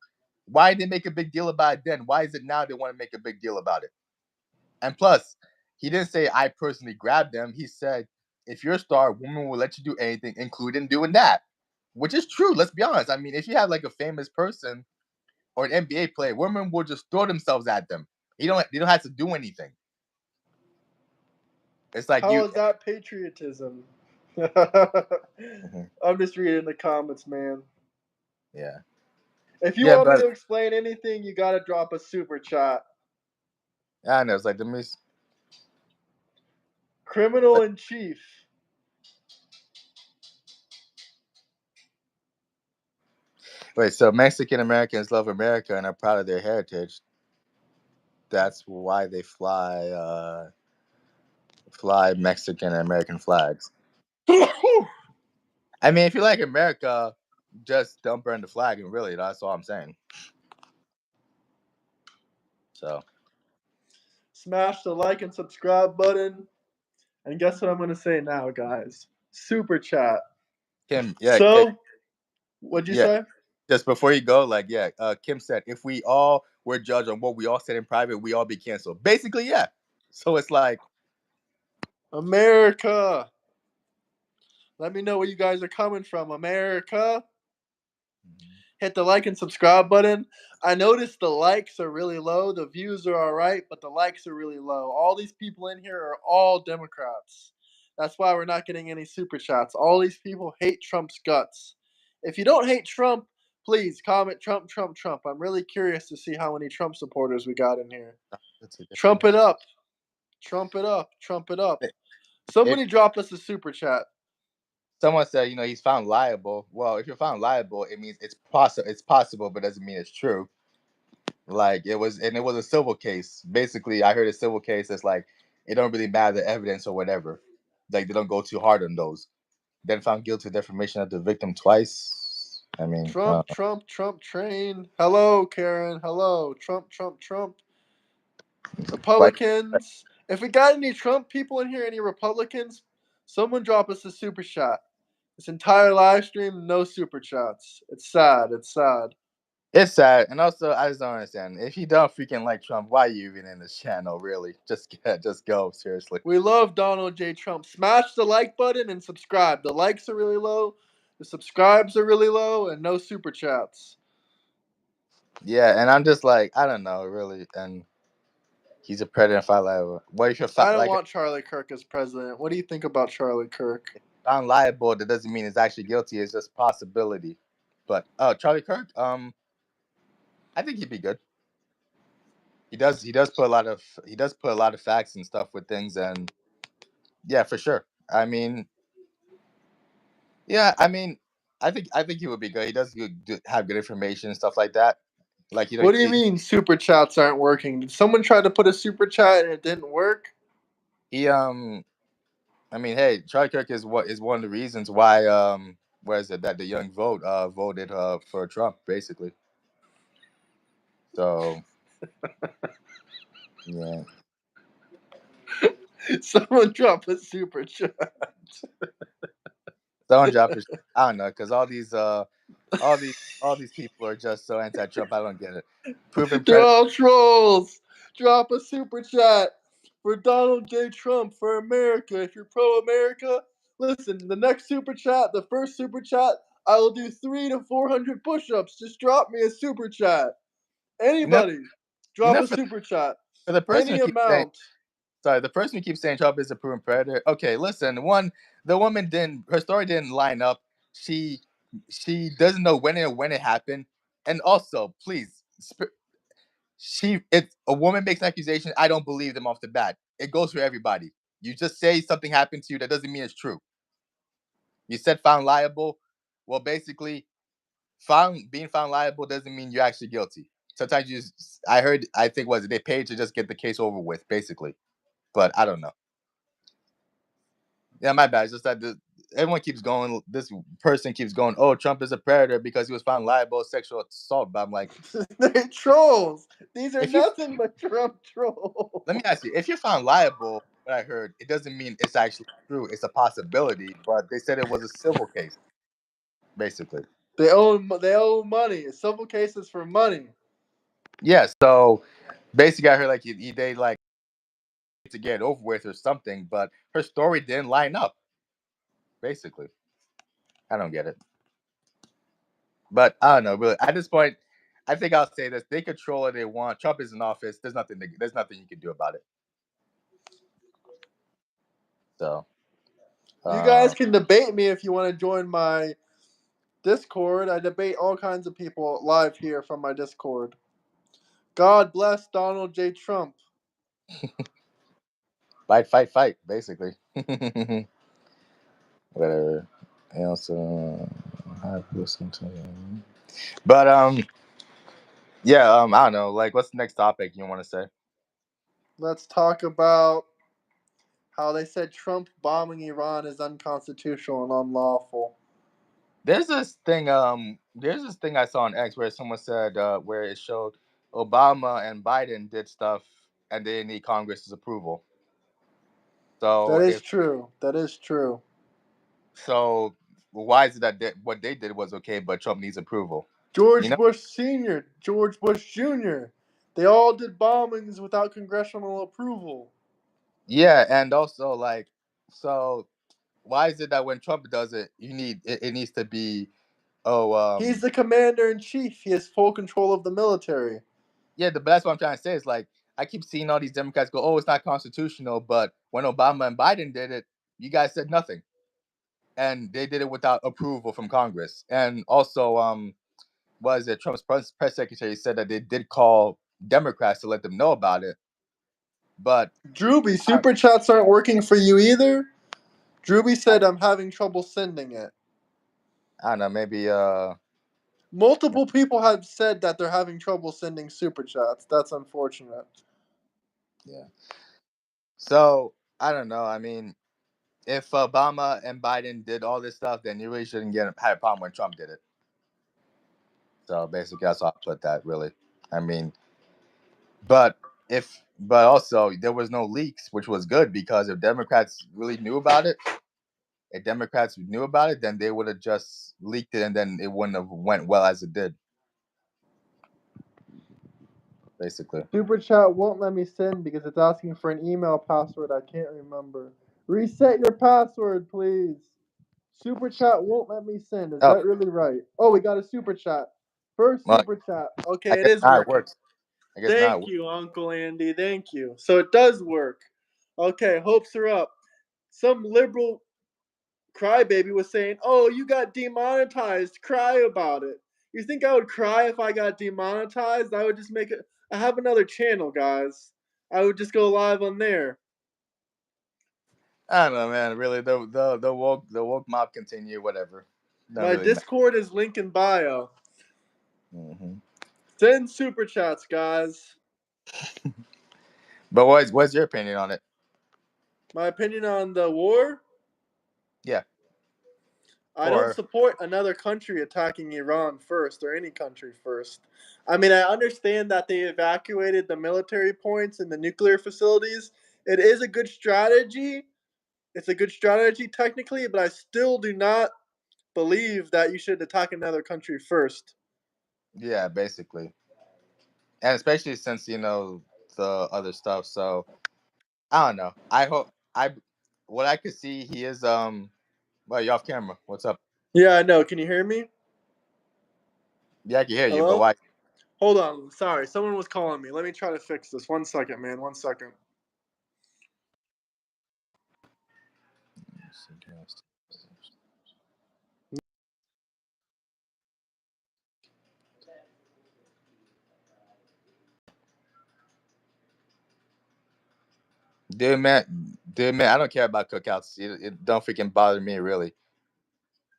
Why did they make a big deal about it then? Why is it now they want to make a big deal about it? And plus, he didn't say I personally grabbed them. He said, if you're a star, women will let you do anything, including doing that. Which is true. Let's be honest. I mean, if you have like a famous person or an NBA player, women will just throw themselves at them. They don't have to do anything. It's like How you. is that patriotism? Mhm. I'm just reading the comments, man. Yeah. If you Yeah, want me but to explain anything, you gotta drop a super chat. I know it's like Criminal in chief. wait. So Mexican Americans love America and are proud of their heritage. That's why they fly Mexican and American flags. I mean, if you like America, just don't burn the flag. And really, that's all I'm saying. So, Smash the like and subscribe button. And guess what I'm gonna say now, guys? Super chat. Kim, yeah, So, what'd you yeah. say? Just before you go, like, yeah, Kim said, if we all were judged on what we all said in private, we all be canceled. Basically, yeah. So it's like, America. Let me know where you guys are coming from, America. Hit the like and subscribe button. I noticed the likes are really low. The views are all right, but the likes are really low. All these people in here are all Democrats. That's why we're not getting any super chats. All these people hate Trump's guts. If you don't hate Trump, please comment Trump, Trump, Trump. I'm really curious to see how many Trump supporters we got in here. that's a Trump different. it up. Trump it up. Trump it up. If Somebody drop us a super chat. someone said, he's found liable, well, if you're found liable, it means it's possible, but doesn't mean it's true. Like it was a civil case. Basically, I heard a civil case that's like it don't really matter the evidence or whatever. Like they don't go too hard on those. Then found guilty of defamation of the victim twice. I mean, Trump, Trump, Trump train. Hello, Karen. Hello. Trump, Trump, Trump. like Republicans. If we got any Trump people in here, any Republicans, someone drop us a super chat. This entire live stream, no super chats. It's sad. It's sad. it's sad, and also I just don't understand. If you don't freaking like Trump, why are you even in this channel? Really, just go seriously. We love Donald J. Trump. Smash the like button and subscribe. The likes are really low, the subscribes are really low, and no super chats. Yeah, and I'm just like I don't know really, and he's a president. Fight liable. What if you're I don't like want Charlie Kirk as president. What do you think about Charlie Kirk? found liable? That doesn't mean it's actually guilty. It's just possibility. But Charlie Kirk, I think he'd be good. He does put a lot of facts and stuff with things, and yeah, for sure. I mean, yeah, I think he would be good. He does have good information and stuff like that. Like What do you mean super chats aren't working? Did someone try to put a super chat and it didn't work? he I mean, hey, Charlie Kirk is one of the reasons why where is it that the young voted for Trump basically. So yeah, Someone drop a super chat. someone drop his. I don't know because all these people are just so anti-Trump. I don't get it. Proven They're predator. all trolls. Drop a super chat for Donald J. Trump for America. If you're pro America, listen, the next super chat, the first super chat, I will do 300 to 400 push ups. Just drop me a super chat. You know, Anybody, you drop know a super chat. for the person Any who keeps saying amount. sorry, the person who keeps saying Trump is a proven predator. Okay, listen, the woman didn't her story didn't line up. She she doesn't know when it happened, and also please if a woman makes an accusation, I don't believe them off the bat. It goes for everybody. You just say something happened to you, that doesn't mean it's true. You said found liable. Well, basically, being found liable doesn't mean you're actually guilty. Sometimes I think was it they paid to just get the case over with, basically. But I don't know. Yeah, my bad. It's just that everyone keeps going. This person keeps going. Oh, Trump is a predator because he was found liable of sexual assault. But I'm like, They're trolls. These are if you nothing but Trump trolls. let me ask you, if you're found liable, what I heard, it doesn't mean it's actually true. It's a possibility. But they said it was a civil case, basically. They owe money. Civil cases for money. Yeah. So basically, I heard like they like to get it over with or something. But her story didn't line up. Basically, I don't get it. But I don't know. Really, at this point, I think I'll say this: they control what they want. Trump is in office. There's nothing you can do about it. So, You guys uh, can debate me if you want to join my Discord. I debate all kinds of people live here from my Discord. God bless Donald J. Trump. fight, fight, fight. Basically, whatever. And also, have listened to. But yeah. I don't know. Like, what's the next topic you want to say? Let's talk about how they said Trump bombing Iran is unconstitutional and unlawful. There's this thing I saw on X where someone said where it showed Obama and Biden did stuff and they didn't need Congress's approval. That So is if true. That is true. so, why is it that what they did was okay, but Trump needs approval? You George know? Bush Sr., George Bush Jr., they all did bombings without congressional approval. Yeah, and also like, so why is it that when Trump does it, it needs to be oh He's the commander in chief. He has full control of the military. yeah, but that's what I'm trying to say is like I keep seeing all these Democrats go, oh, it's not constitutional, but when Obama and Biden did it, you guys said nothing, and they did it without approval from Congress, and also was it Trump's press secretary said that they did call Democrats to let them know about it, but Drewby, I, super chats aren't working for you either. Drewby I, said I'm having trouble sending it. I don't know, maybe Multiple people have said that they're having trouble sending super chats. That's unfortunate. yeah. So I don't know. I mean, if Obama and Biden did all this stuff, then you really shouldn't have a problem when Trump did it. So basically, that's how I put that. Really, I mean, but also there was no leaks, which was good because if Democrats really knew about it, then they would have just leaked it, and then it wouldn't have went well as it did. Basically. Super chat won't let me send because it's asking for an email password I can't remember. Reset your password, please. Super chat won't let me send. Is Oh, that really right? Oh, we got a super chat. First well, super chat. I Okay, it guess is now it working. works. I guess now it Thank works. you, Uncle Andy. Thank you. So it does work. Okay, hopes are up. Some liberal crybaby was saying, "Oh, you got demonetized. Cry about it." You think I would cry if I got demonetized? I would just make it. I have another channel, guys. I would just go live on there. I don't know, man. Really, the woke mob continue. Whatever. Not My really. Discord is link in bio. Mm-hmm. Send super chats, guys. But what's your opinion on it? My opinion on the war? Yeah. I don't Or support another country attacking Iran first or any country first. I mean, I understand that they evacuated the military points and the nuclear facilities. It is a good strategy. It's a good strategy technically, but I still do not believe that you should attack another country first. yeah, basically, and especially since the other stuff. So I don't know. I hope I what I could see he is well, you off camera. What's up? Yeah, I know. Can you hear me? Yeah, I can hear you, but Hello? why? Hold on. Sorry, someone was calling me. Let me try to fix this. 1 second, man. 1 second. Dude, man, I don't care about cookouts. It don't freaking bother me, really.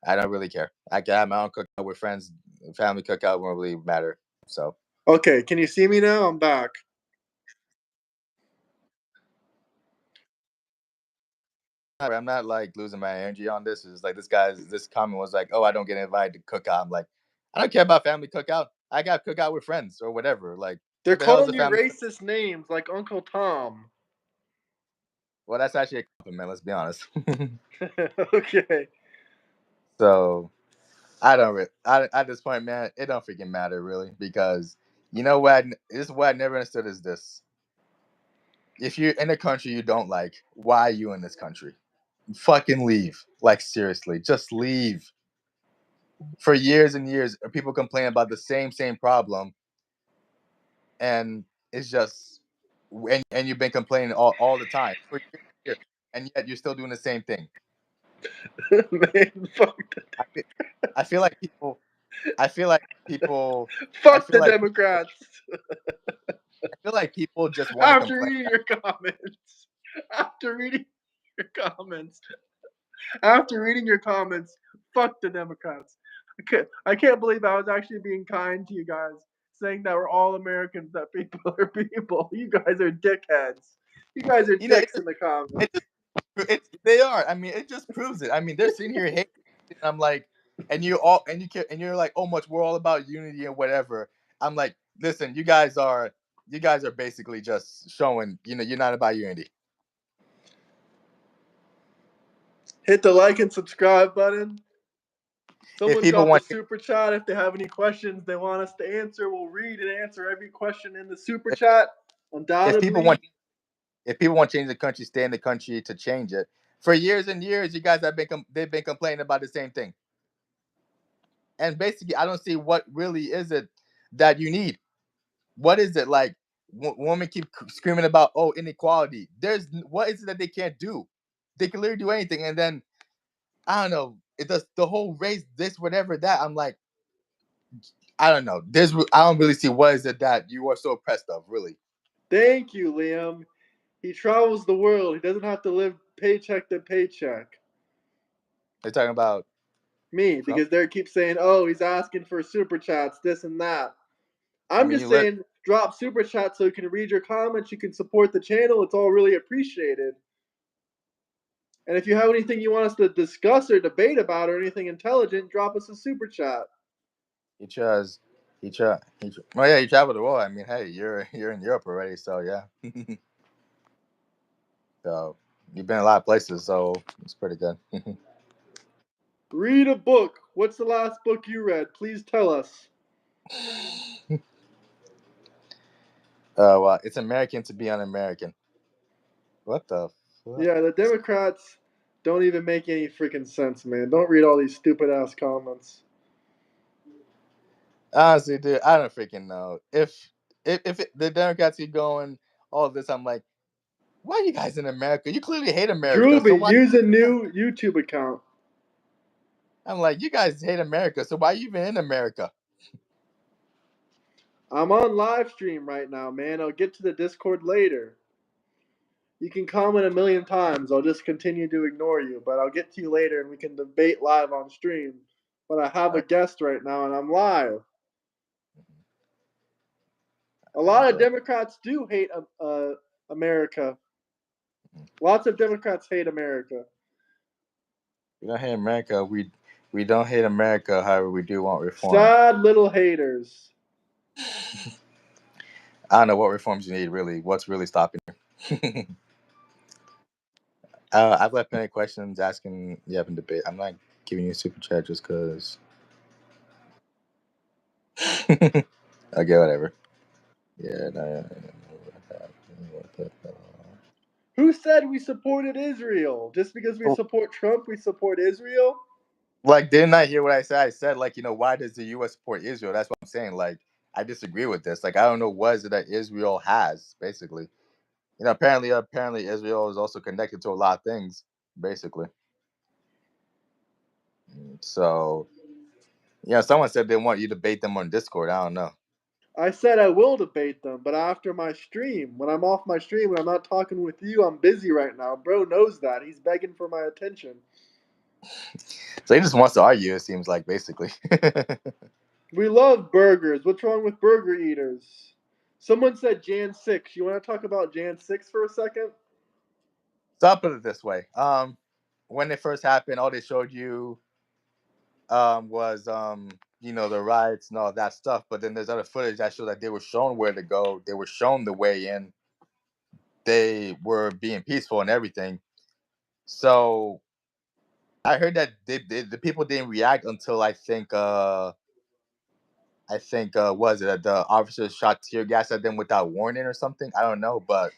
I don't really care. I can have my own cookout with friends, family cookout won't really matter. So Okay, can you see me now? I'm back. I'm not like losing my energy on this. It's like this comment was like, oh, I don't get invited to cookout. I'm like, I don't care about family cookout. I got cookout with friends or whatever. Like, They're what the hell is calling a you family? racist names like Uncle Tom. Well, that's actually a compliment. Let's be honest. Okay. So I don't. At this point, man, it don't freaking matter really because you know what? This is what I never understood is this: if you're in a country you don't like, why are you in this country? Fucking leave. Like seriously, just leave. For years and years, people complain about the same problem, and it's just and you've been complaining all the time for years, and yet you're still doing the same thing. Man, fuck I feel, I feel like people. I feel like people. I fuck feel the like people. Democrats. I feel like people just want to After complain. reading your comments, after reading your comments, after reading your comments, fuck the Democrats. I can't believe I was actually being kind to you guys, saying that we're all Americans, that people are people. You guys are dickheads. You guys are You know, dicks in the it comments. just they are. I mean, it just proves it. I mean, they're sitting here hating. And I'm like, and you all, and you can, and you're like, oh, much. We're all about unity and whatever. I'm like, listen, you guys are basically just showing, you're not about unity. Hit the like and subscribe button. If Someone people drop a want, super chat if they have any questions they want us to answer. We'll read and answer every question in the super if, chat. if people Undoubtedly. want, if people want to change the country, stay in the country to change it. For years and years, you guys have they've been complaining about the same thing. And basically, I don't see what really is it that you need. What is it like? Women keep screaming about inequality. There's what is it that they can't do? They can literally do anything, and then I don't know. It does the whole race, this, whatever that. I'm like, I don't know. I don't really see what is it that you are so oppressed of, really. Thank you, Liam. He travels the world. He doesn't have to live paycheck to paycheck. They're talking about Me, Trump. because they keep saying, oh, he's asking for super chats, this and that. I I'm mean, just saying, drop super chats so you can read your comments, you can support the channel. It's all really appreciated. And if you have anything you want us to discuss or debate about or anything intelligent, drop us a super chat. he tries. Oh yeah, he traveled the world. I mean, hey, you're in Europe already, so yeah. So you've been a lot of places, so it's pretty good. Read a book. What's the last book you read? Please tell us. Well, it's American to be un-American. What the fuck? Yeah, the Democrats don't even make any freaking sense, man. Don't read all these stupid ass comments. Honestly, dude, I don't freaking know. If the Democrats keep going all this, I'm like, why are you guys in America? You clearly hate America, so Drewby, why? use a new YouTube account. I'm like, you guys hate America, so why are you even in America? I'm on live stream right now, man. I'll get to the Discord later. You can comment a million times. I'll just continue to ignore you, but I'll get to you later and we can debate live on stream. But I have a guest right now and I'm live. A lot of Democrats do hate America. Lots of Democrats hate America. We don't hate America. We don't hate America. However, we do want reform. Sad little haters. I don't know what reforms you need. Really, what's really stopping you? I've left many questions asking you have a debate. I'm not giving you a super chat just because. Okay, whatever. Yeah. No, what the hell? Who said we supported Israel? Just because we support Trump, we support Israel? Like, didn't I hear what I said? I said, like, why does the U.S. support Israel? That's what I'm saying. Like, I disagree with this. Like, I don't know what is it that Israel has, basically. Apparently, Israel is also connected to a lot of things, basically. So, someone said they want you to debate them on Discord. I don't know. I said I will debate them, but after my stream. When I'm off my stream, when I'm not talking with you, I'm busy right now. Bro knows that. He's begging for my attention. So he just wants to argue, it seems like, basically. We love burgers. What's wrong with burger eaters? Someone said Jan 6. You want to talk about Jan 6 for a second? So I'll put it this way. when it first happened, all they showed you was the riots and all that stuff. But then there's other footage that showed that they were shown where to go. They were shown the way in. They were being peaceful and everything. So I heard that the people didn't react until I think was it the officers shot tear gas at them without warning or something. I don't know, but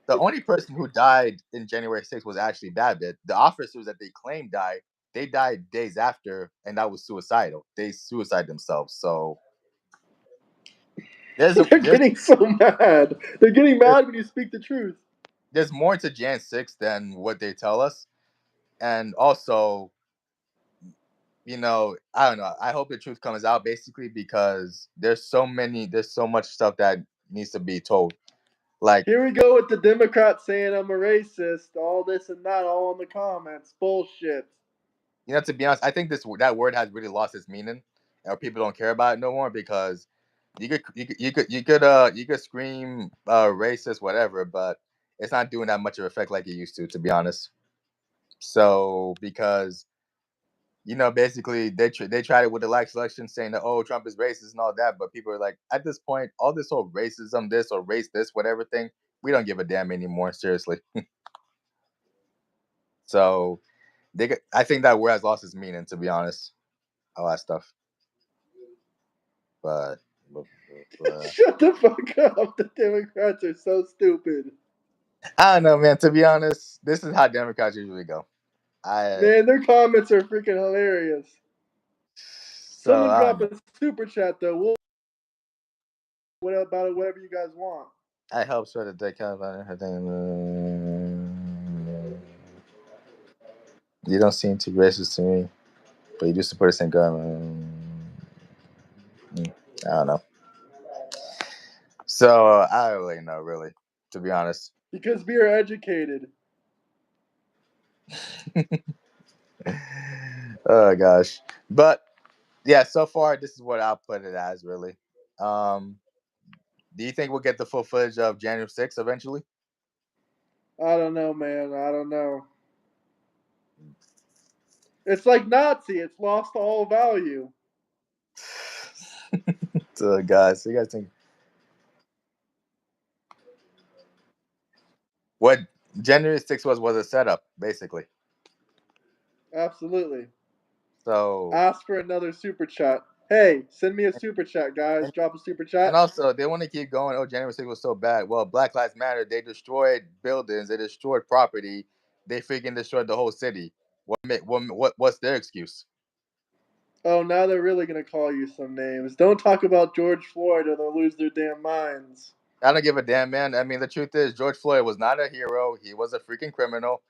the only person who died in January 6th was actually Babbitt. The officers that they claimed died, they died days after, and that was suicidal. They suicide themselves. So there's a They're getting so mad. They're getting mad when you speak the truth. there's more to Jan 6th than what they tell us, and also, I don't know. I hope the truth comes out basically because there's so much stuff that needs to be told. Like, Here we go with the Democrats saying I'm a racist, all this and that, all in the comments. Bullshit. to be honest, I think that word has really lost its meaning, or people don't care about it no more because you could scream racist whatever, but it's not doing that much of effect like it used to be honest. So because basically they tried it with the last election saying that, oh, Trump is racist and all that, but people are like, at this point, all this whole racism, this or race this, whatever thing, we don't give a damn anymore, seriously. So I think that word has lost its meaning, to be honest, all that stuff. But Shut the fuck up. The Democrats are so stupid. I don't know, man. To be honest, this is how Democrats usually go. Man, their comments are freaking hilarious. So Someone I don't drop know. a super chat though. We'll what about it, whatever you guys want. I help sort of take out her thing. You don't seem too racist to me, but you do support the same government. I don't know. So I don't really know, really, to be honest. Because we are educated. Oh gosh, but yeah, so far this is what I'll put it as. Really, um, do you think we'll get the full footage of January 6th eventually? I don't know, man. I don't know. It's like Nazi. It's lost all value. So guys, so you guys think what January 6th was a setup, basically. Absolutely. So Ask for another super chat. Hey, send me a super chat, guys. and, Drop a super and chat. also they want to keep going. Oh, January 6th was so bad. Well, Black Lives Matter. They destroyed buildings. They destroyed property. They freaking destroyed the whole city. What's their excuse? Oh, now they're really gonna call you some names. Don't talk about George Floyd or they'll lose their damn minds. I don't give a damn, man. I mean, the truth is, George Floyd was not a hero. He was a freaking criminal.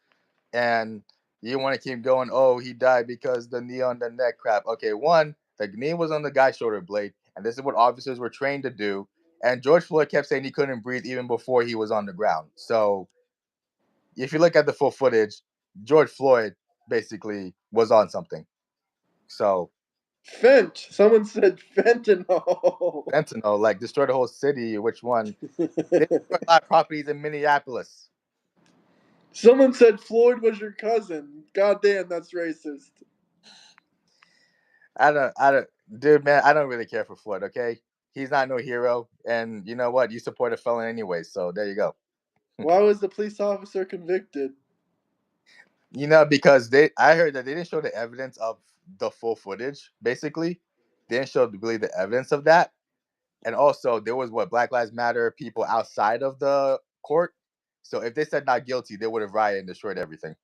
And you want to keep going, oh, he died because the knee on the neck crap. Okay, one, the knee was on the guy's shoulder blade, and this is what officers were trained to do. And George Floyd kept saying he couldn't breathe even before he was on the ground. So if you look at the full footage, George Floyd basically was on something. So Fent. Someone said fentanyl. fentanyl, like, destroyed the whole city. Which one? They destroyed a lot of properties in Minneapolis. Someone said Floyd was your cousin. God damn, that's racist. Dude, man, I don't really care for Floyd. Okay, he's not no hero, and you know what? You support a felon anyway, so there you go. Why was the police officer convicted? Because I heard that they didn't show the evidence of the full footage. Basically, they didn't show really the evidence of that, and also there was Black Lives Matter people outside of the court. So if they said not guilty, they would have rioted and destroyed everything.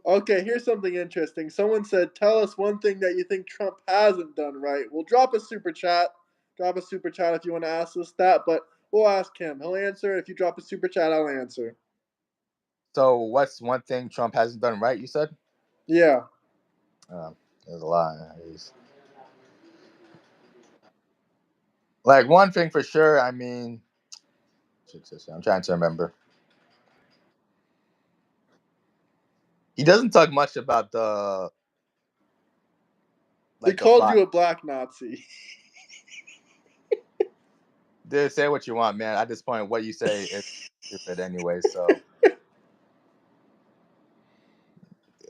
Okay, here's something interesting. Someone said, tell us one thing that you think Trump hasn't done right. Well, drop a super chat. Drop a super chat if you want to ask us that, but we'll ask him. He'll answer. If you drop a super chat, I'll answer. So what's one thing Trump hasn't done right? You said Yeah. there's a lot. Like one thing for sure. I mean, I'm trying to remember. He doesn't talk much about They the called fight. you a black Nazi. Dude, say what you want, man. At this point, what you say is stupid anyway. So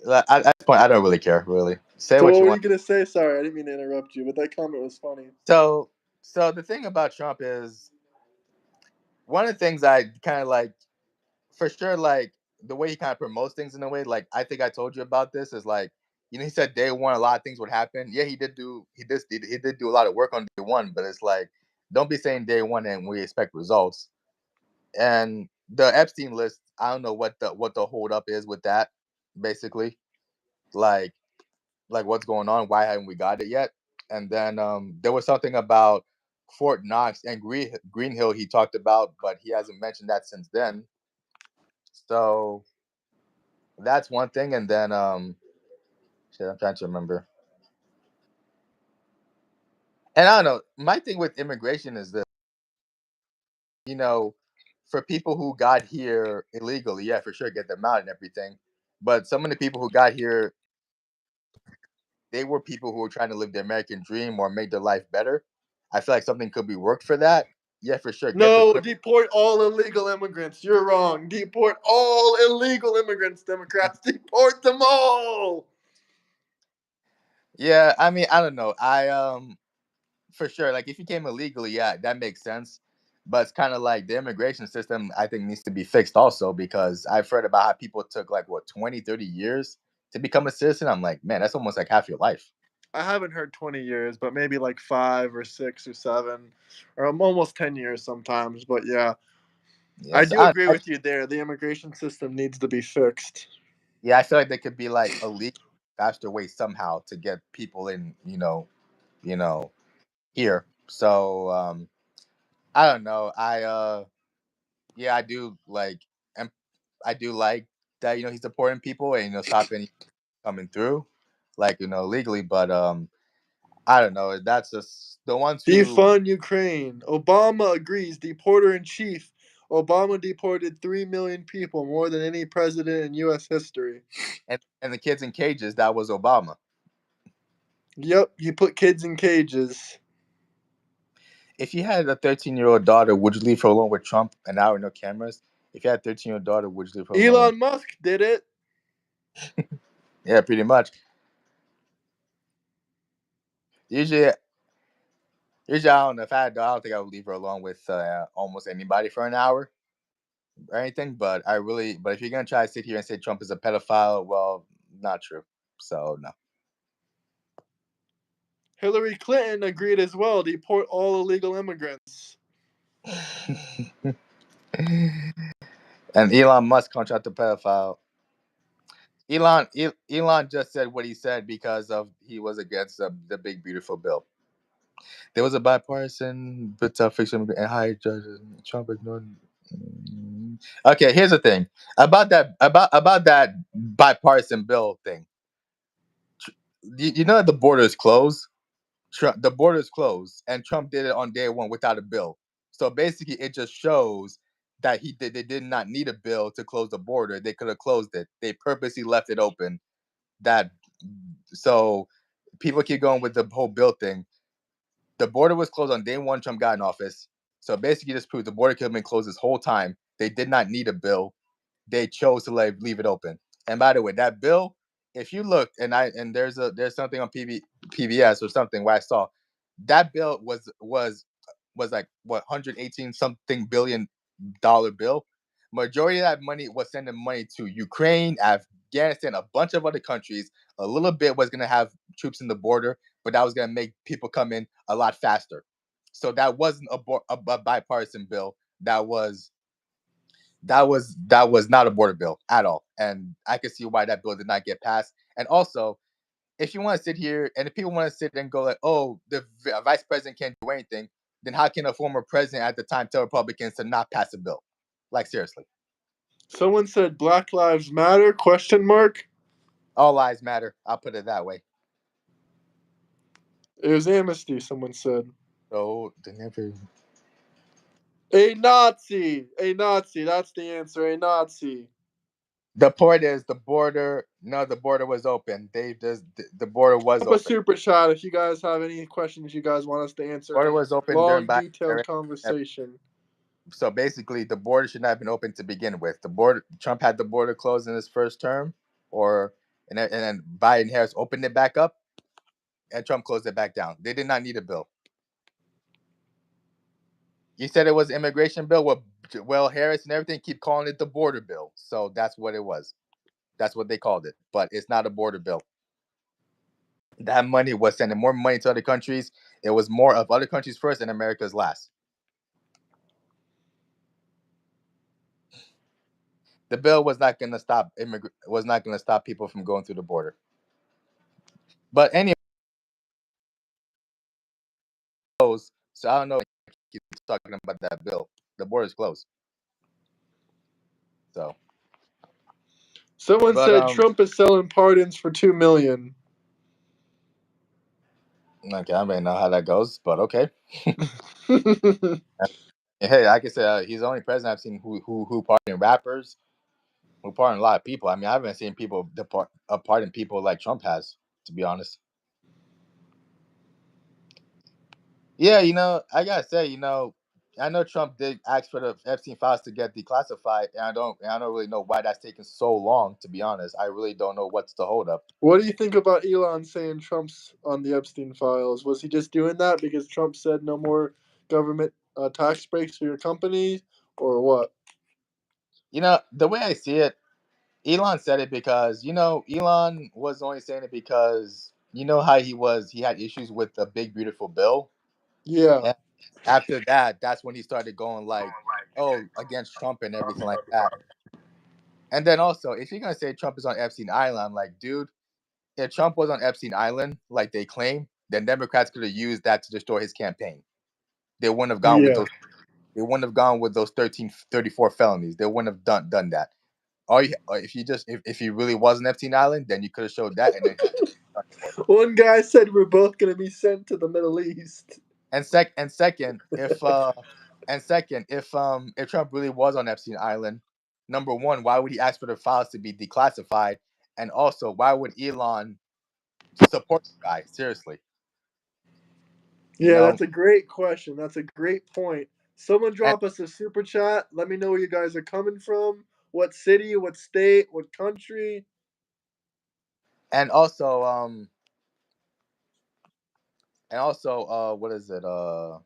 At this point, I don't really care. Really, say So what what you were want. you gonna say? Sorry, I didn't mean to interrupt you, but that comment was funny. So, so the thing about Trump is one of the things I kind of like, for sure, like the way he kind of promotes things in a way. Like I think I told you about this is like, he said day one a lot of things would happen. Yeah, he did do a lot of work on day one, but it's like don't be saying day one and we expect results. And the Epstein list, I don't know what the hold up is with that. Basically, like what's going on? Why haven't we got it yet? And then there was something about Fort Knox and Green Hill he talked about, but he hasn't mentioned that since then. So that's one thing. And then shit, I'm trying to remember. And I don't know. My thing with immigration is that, you know, for people who got here illegally, yeah, for sure, get them out and everything. But some of the people who got here, they were people who were trying to live the American dream or make their life better. I feel like something could be worked for that. Yeah, for sure. Get the No, quick. deport all illegal immigrants. You're wrong. Deport all illegal immigrants, Democrats. Deport them all. Yeah, I mean, I don't know. I for sure, like if you came illegally, yeah, that makes sense. But it's kind of like the immigration system, I think, needs to be fixed also because I've heard about how people took like what 20, 30 years to become a citizen. I'm like, man, that's almost like half your life. I haven't heard 20 years, but maybe like 5 or 6 or 7, or almost 10 years sometimes. But yeah, I Yes, do agree with you there. The immigration system needs to be fixed. yeah, I feel like there could be like a legal faster way somehow to get people in, you know, here. So I don't know. Yeah, I do like, and I do like that. He's supporting people and stopping coming through, like legally. But I don't know. That's just the ones who Defund Ukraine. Obama agrees. Deporter in chief. Obama deported 3 million people, more than any president in U.S. history. and the kids in cages. That was Obama. Yep, he put kids in cages. If you had a 13-year-old daughter, would you leave her alone with Trump and now with no cameras? If you had a 13-year-old daughter, would you leave her alone with? Elon Musk did it. Yeah, pretty much. Usually, usually I don't know if I had. I don't think I would leave her alone with almost anybody for an hour or anything. But if you're gonna try to sit here and say Trump is a pedophile, well, not true. So no. Hillary Clinton agreed as well. Deport all illegal immigrants. And Elon Musk contract the pedophile. Elon just said what he said because of he was against the big beautiful bill. There was a bipartisan but fiction and high judges. Trump ignored. Okay, here's the thing about that bipartisan bill thing. You know that the border is closed. The border is closed, and Trump did it on day one without a bill. So basically, it just shows that they did not need a bill to close the border. They could have closed it. They purposely left it open. That so people keep going with the whole bill thing. The border was closed on day one. Trump got in office. So basically, this proves the border could have been closed this whole time. They did not need a bill. They chose to leave it open. And by the way, that bill, if you looked and there's something on PBS or something where I saw that bill was like what 118 something billion-dollar bill. Majority of that money was sending money to Ukraine, Afghanistan, a bunch of other countries. A little bit was going to have troops in the border, but that was going to make people come in a lot faster. So that wasn't a bipartisan bill. That was not a border bill at all, and I can see why that bill did not get passed. And also, if you want to sit here and if people want to sit and go like, "Oh, the vice president can't do anything," then how can a former president at the time tell Republicans to not pass a bill? Like seriously, Someone said Black Lives Matter? Question mark. all lives matter. I'll put it that way. It was amnesty. Someone said So they never. a Nazi. A Nazi. That's the answer. A Nazi. The point is the border. No, the border was open. They just the border was Up a open. super chat if you guys have any questions you guys want us to answer. Border Any was open during long, Biden. detailed conversation. So basically, the border should not have been open to begin with. The border Trump had the border closed in his first term, or and then Biden Harris opened it back up, and Trump closed it back down. They did not need a bill. He said it was an immigration bill. Well, Harris and everything keep calling it the border bill. So that's what it was. That's what they called it. But it's not a border bill. That money was sending more money to other countries. It was more of other countries first and America's last. The bill was not going to stop was not going to stop people from going through the border. But anyway, so I don't know. Keep talking about that bill. The border's closed. So. Someone said Trump is selling pardons for $2 million. Okay, I don't know how that goes, but okay. Hey, like I said, he's the only president I've seen who pardon rappers, who pardon a lot of people. I mean, I haven't seen people pardon people like Trump has, to be honest. Yeah, I gotta say, I know Trump did ask for the Epstein files to get declassified, and I don't really know why that's taking so long. To be honest, I really don't know what's the holdup. What do you think about Elon saying Trump's on the Epstein files? Was he just doing that because Trump said no more government tax breaks for your company, or what? The way I see it, Elon said it because Elon was only saying it because how he had issues with the big beautiful bill. Yeah. And after that, that's when he started going like, oh, against Trump and everything like that. And then also, if you're gonna say Trump is on Epstein Island, I'm like, dude, if Trump was on Epstein Island, like they claim, then Democrats could have used that to destroy his campaign. They wouldn't have gone with Yeah. those. They wouldn't have gone with those 34 felonies. They wouldn't have done that. Or if he really was on Epstein Island, then you could have showed that, and then One guy said we're both gonna be sent to the Middle East. second, if Trump really was on Epstein Island, number one, why would he ask for the files to be declassified? And also, why would Elon support the guy? Seriously, you Yeah, know. that's a great question. That's a great point. Someone And, drop us a super chat. Let me know where you guys are coming from. What city, what state, what country. and also, what is it? Well,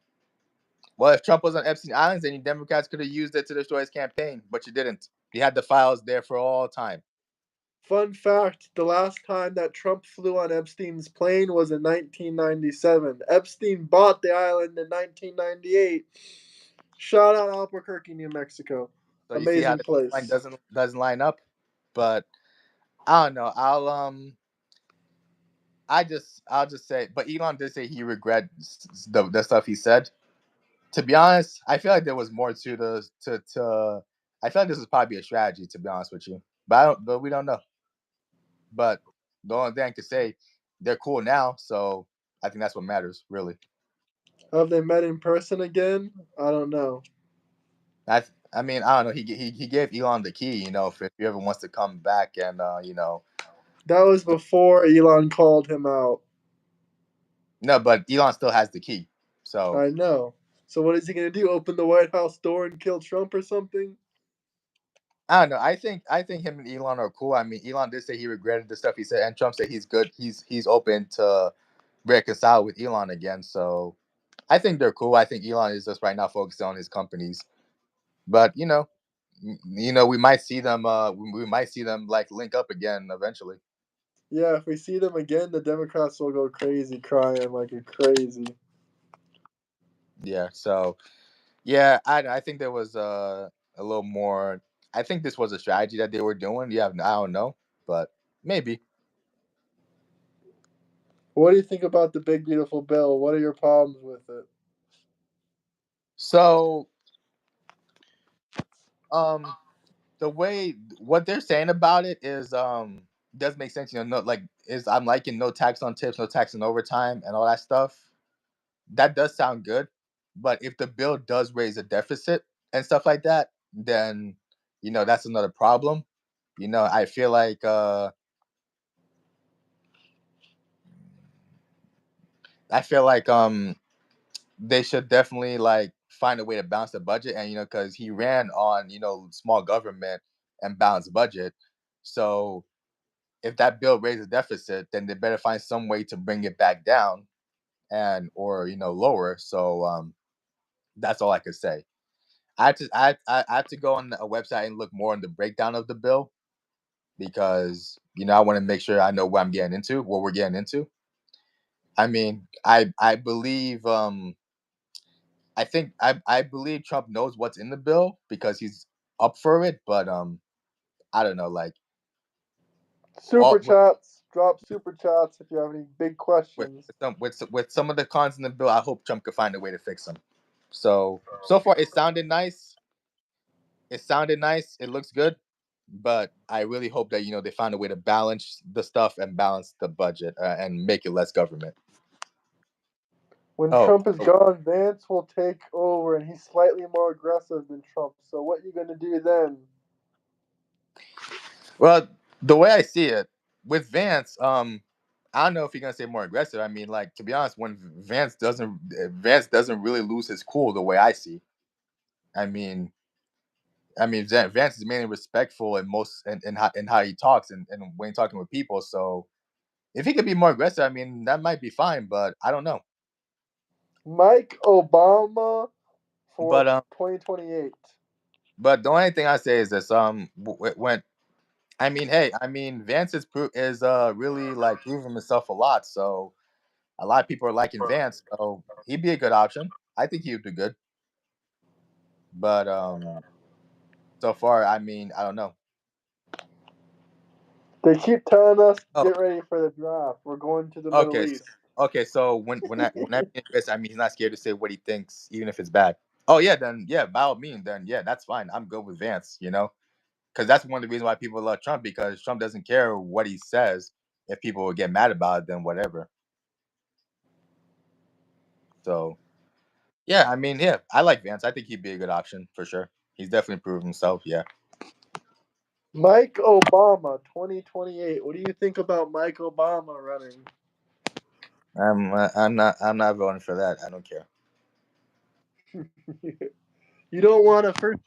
if Trump was on Epstein Island, then you Democrats could have used it to destroy his campaign, but you didn't. You had the files there for all time. Fun fact, the last time that Trump flew on Epstein's plane was in 1997. Epstein bought the island in 1998. Shout out Albuquerque, New Mexico. So you see how Amazing the line place. doesn't line up. But I don't know. I'll just say, but Elon did say he regrets the stuff he said. To be honest, I feel like there was more to the to. I feel like this was probably a strategy. To be honest with you, but we don't know. But the only thing I can say, they're cool now, so I think that's what matters, really. Have they met in person again? I don't know. I mean, I don't know. He gave Elon the key, if he ever wants to come back and That was before Elon called him out. no, but Elon still has the key. So I know. So what is he gonna do? Open the White House door and kill Trump or something? I don't know. I think him and Elon are cool. I mean, Elon did say he regretted the stuff he said, and Trump said he's good. He's open to reconcile with Elon again. So I think they're cool. I think Elon is just right now focused on his companies. But we might see them. We might see them like link up again eventually. Yeah, if we see them again, the Democrats will go crazy crying like a crazy. Yeah. So yeah, I think there was a little more. I think this was a strategy that they were doing. Yeah, I don't know, but maybe. What do you think about the big beautiful bill? What are your problems with it? So um, the way what they're saying about it is does make sense. No, like is I'm liking no tax on tips, no tax on overtime, and all that stuff. That does sound good, but if the bill does raise a deficit and stuff like that, then that's another problem. I feel like they should definitely like find a way to balance the budget, and because he ran on small government and balanced budget, so if that bill raises deficit, then they better find some way to bring it back down and or lower. So that's all I could say. I had to go on a website and look more on the breakdown of the bill because I want to make sure I know what I'm getting into, what we're getting into. I mean, I believe I believe Trump knows what's in the bill because he's up for it, but I don't know, like Super all chats. Drop super chats if you have any big questions. with some of the cons in the bill. I hope Trump could find a way to fix them. So far, it sounded nice. It sounded nice. It looks good, but I really hope that they find a way to balance the stuff and balance the budget and make it less government. When Oh, Trump is gone, Vance will take over, and he's slightly more aggressive than Trump. So what you gonna do then? well, the way I see it with Vance, I don't know if he's gonna say more aggressive. I mean, like to be honest, when Vance doesn't really lose his cool the way I see. I mean, Vance is mainly respectful in most in how he talks and when he's talking with people. So if he could be more aggressive, I mean, that might be fine. But I don't know. Mike Obama for But 2028. but the only thing I say is this: when I mean, hey, I mean, Vance is really like proving himself a lot. So a lot of people are liking Vance, so he'd be a good option. I think he would do good. But so far, I mean, I don't know. They keep telling us Oh, get ready for the draft. We're going to the Middle okay, East. okay. So when I mean Chris, I mean he's not scared to say what he thinks, even if it's bad. Oh yeah, then yeah, by all means, then yeah, that's fine. I'm good with Vance, because that's one of the reasons why people love Trump because Trump doesn't care what he says. If people would get mad about it, then whatever. So yeah, I mean, yeah, I like Vance. I think he'd be a good option for sure. He's definitely proved himself. Yeah. Mike Obama 2028. What do you think about Mike Obama running? I'm not voting for that. I don't care. You don't want a first.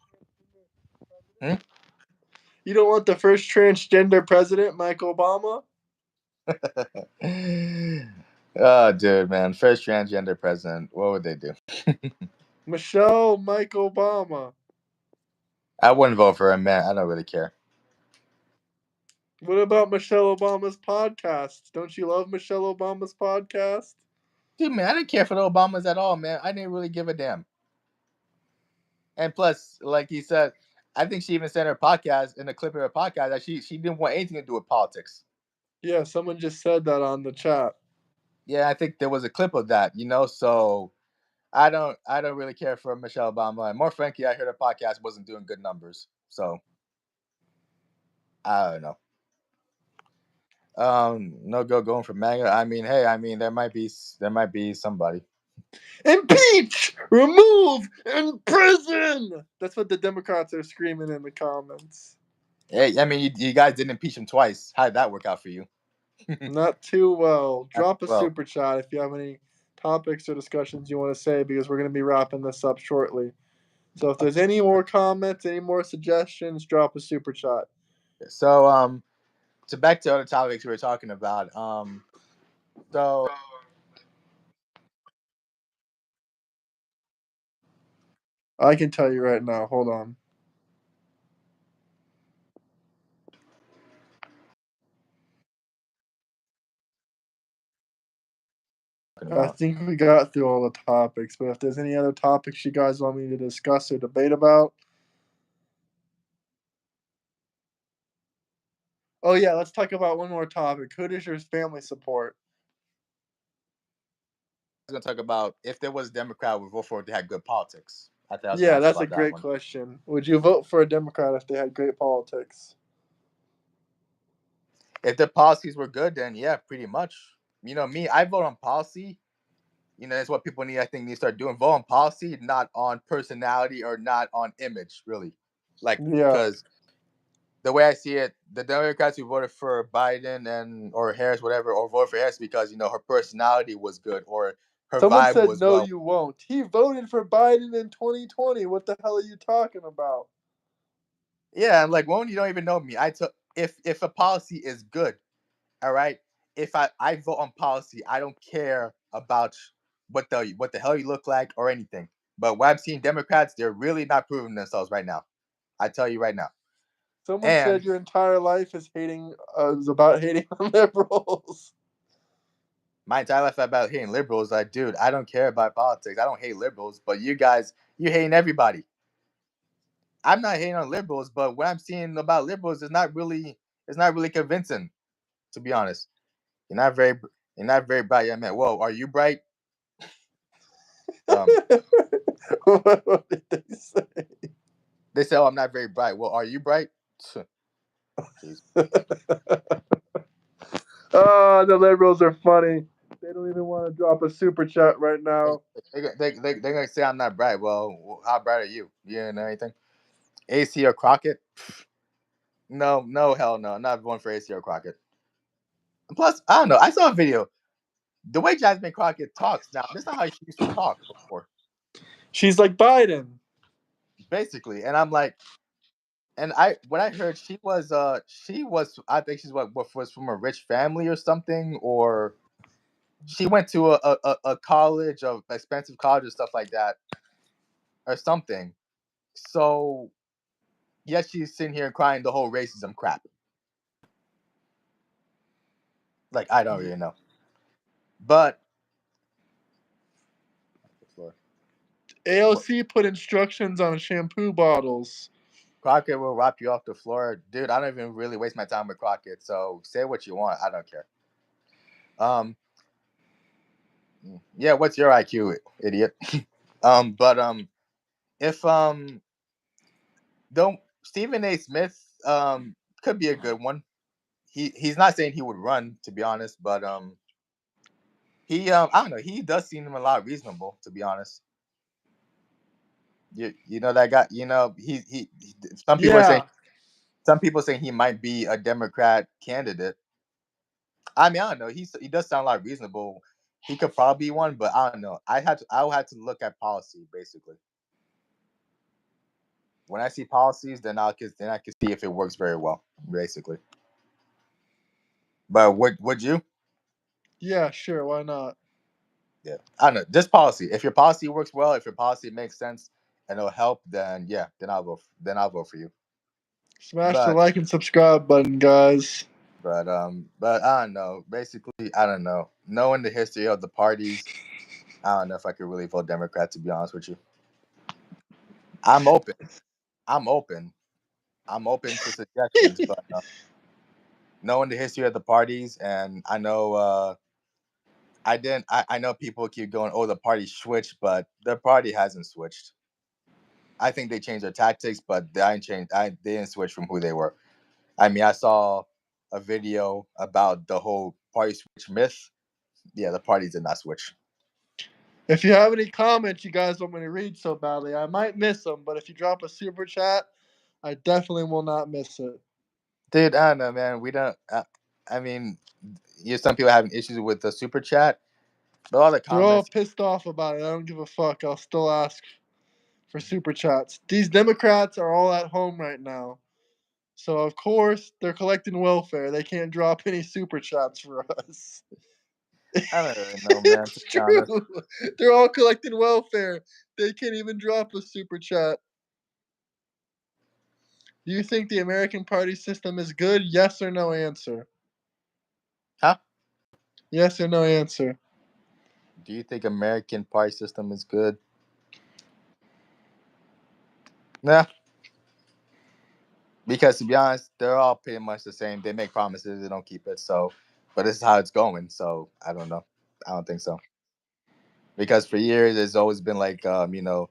Hmm? You don't want the first transgender president, Mike Obama. Oh, dude, man, first transgender president. What would they do? Michelle, Mike Obama. I wouldn't vote for him, man. I don't really care. What about Michelle Obama's podcast? Don't you love Michelle Obama's podcast? Dude, man, I didn't care for the Obamas at all, man. I didn't really give a damn. And plus, like he said, I think she even said in her podcast, in a clip of her podcast, that she didn't want anything to do with politics. Yeah, someone just said that on the chat. Yeah, I think there was a clip of that, So I don't really care for Michelle Obama. And more frankly, I heard her podcast wasn't doing good numbers. So I don't know. No go going for MAGA. I mean, hey, I mean there might be somebody. Impeach, remove, imprison. That's what the Democrats are screaming in the comments. Hey, I mean you guys didn't impeach him twice. How did that work out for you? Not too well. Drop a Well, super chat if you have any topics or discussions you want to say because we're going to be wrapping this up shortly. So if there's any more comments, any more suggestions, drop a super chat. so to back to other topics we were talking about. So I can tell you right now. Hold on. I about think we got through all the topics, but if there's any other topics you guys want me to discuss or debate about, oh yeah, let's talk about one more topic. Who does your family support? I was gonna talk about if there was a Democrat, would vote for it. They had good politics. I think I was gonna Yeah, ask that's a about that great one. question. Would you vote for a Democrat if they had great politics? If their policies were good, then yeah, pretty much. Me, I vote on policy. That's what people need. I think need to start doing. Vote on policy, not on personality or not on image, really. Like, Yeah. because the way I see it, the Democrats who voted for Biden and or Harris, whatever, or voted for Harris because her personality was good or her Someone vibe said was no, well. you won't. He voted for Biden in 2020. What the hell are you talking about? Yeah, and like, one, you don't even know me. I took if a policy is good, All right. If I vote on policy, I don't care about what the hell you look like or anything. But what I'm seeing Democrats, they're really not proving themselves right now. I tell you right now. Someone And said your entire life is about hating on liberals. my entire life about hating liberals, like, dude, I don't care about politics. I don't hate liberals, but you guys, you hating everybody. I'm not hating on liberals, but what I'm seeing about liberals is not really convincing, to be honest. You're not very you're not very bright, young man. Whoa, are you bright? Um, What did they say? they say, oh, I'm not very bright. Well, are you bright? Jeez. Oh, the liberals are funny. They don't even want to drop a super chat right now. They're gonna say I'm not bright. Well, how bright are you? You don't know anything? AC or Crockett? No, no, hell no. I'm not going for AC or Crockett. Plus, I don't know. I saw a video. The way Jasmine Crockett talks now, that's not how she used to talk before. She's like Biden. Basically. And I'm like, and when I heard she was I think she's what was from a rich family or something, or she went to a college of expensive college or stuff like that or something. So yes, she's sitting here crying the whole racism crap. Like, I don't really know. But AOC put instructions on shampoo bottles. Crockett will wrap you off the floor. Dude, I don't even really waste my time with Crockett, so say what you want. I don't care. Yeah, what's your IQ, idiot? But if don't Stephen A. Smith could be a good one. He's not saying he would run, to be honest, but he I don't know, he does seem a lot reasonable, to be honest. You know that guy, he some people are saying Yeah. some people saying he might be a Democrat candidate. I mean, I don't know. He does sound like reasonable. He could probably be one, but I don't know. I would have to look at policy basically. When I see policies, then I can see if it works very well, basically. But would you? Yeah, sure. Why not? Yeah, I don't know. Just policy. If your policy works well, if your policy makes sense and it'll help, then yeah, then I'll vote for you. Smash the But like and subscribe button, guys. but I don't know. Basically, I don't know. Knowing the history of the parties, I don't know if I could really vote Democrat, to be honest with you. I'm open. I'm open. I'm open to suggestions, but knowing the history of the parties, and I know I didn't. I know people keep going, "Oh, the party switched," but the party hasn't switched. I think they changed their tactics, but they ain't changed. They didn't switch from who they were. I mean, I saw a video about the whole party switch myth. Yeah, the party did not switch. If you have any comments you guys want me to read so badly, I might miss them, but if you drop a super chat, I definitely will not miss it. Dude, I don't know, man. We don't. I mean, some people having issues with the super chat, but all the They're all comments. pissed off about it. I don't give a fuck. I'll still ask for super chats. These Democrats are all at home right now. So, of course, they're collecting welfare. They can't drop any super chats for us. I don't really know, man. To It's be honest, true. They're all collecting welfare. They can't even drop a super chat. Do you think the American party system is good? Yes or no answer. huh? Yes or no answer. Do you think American party system is good? Nah, because to be honest, they're all pretty much the same. They make promises, they don't keep it. So, but this is how it's going. So I don't know. I don't think so. Because for years, it's always been like, the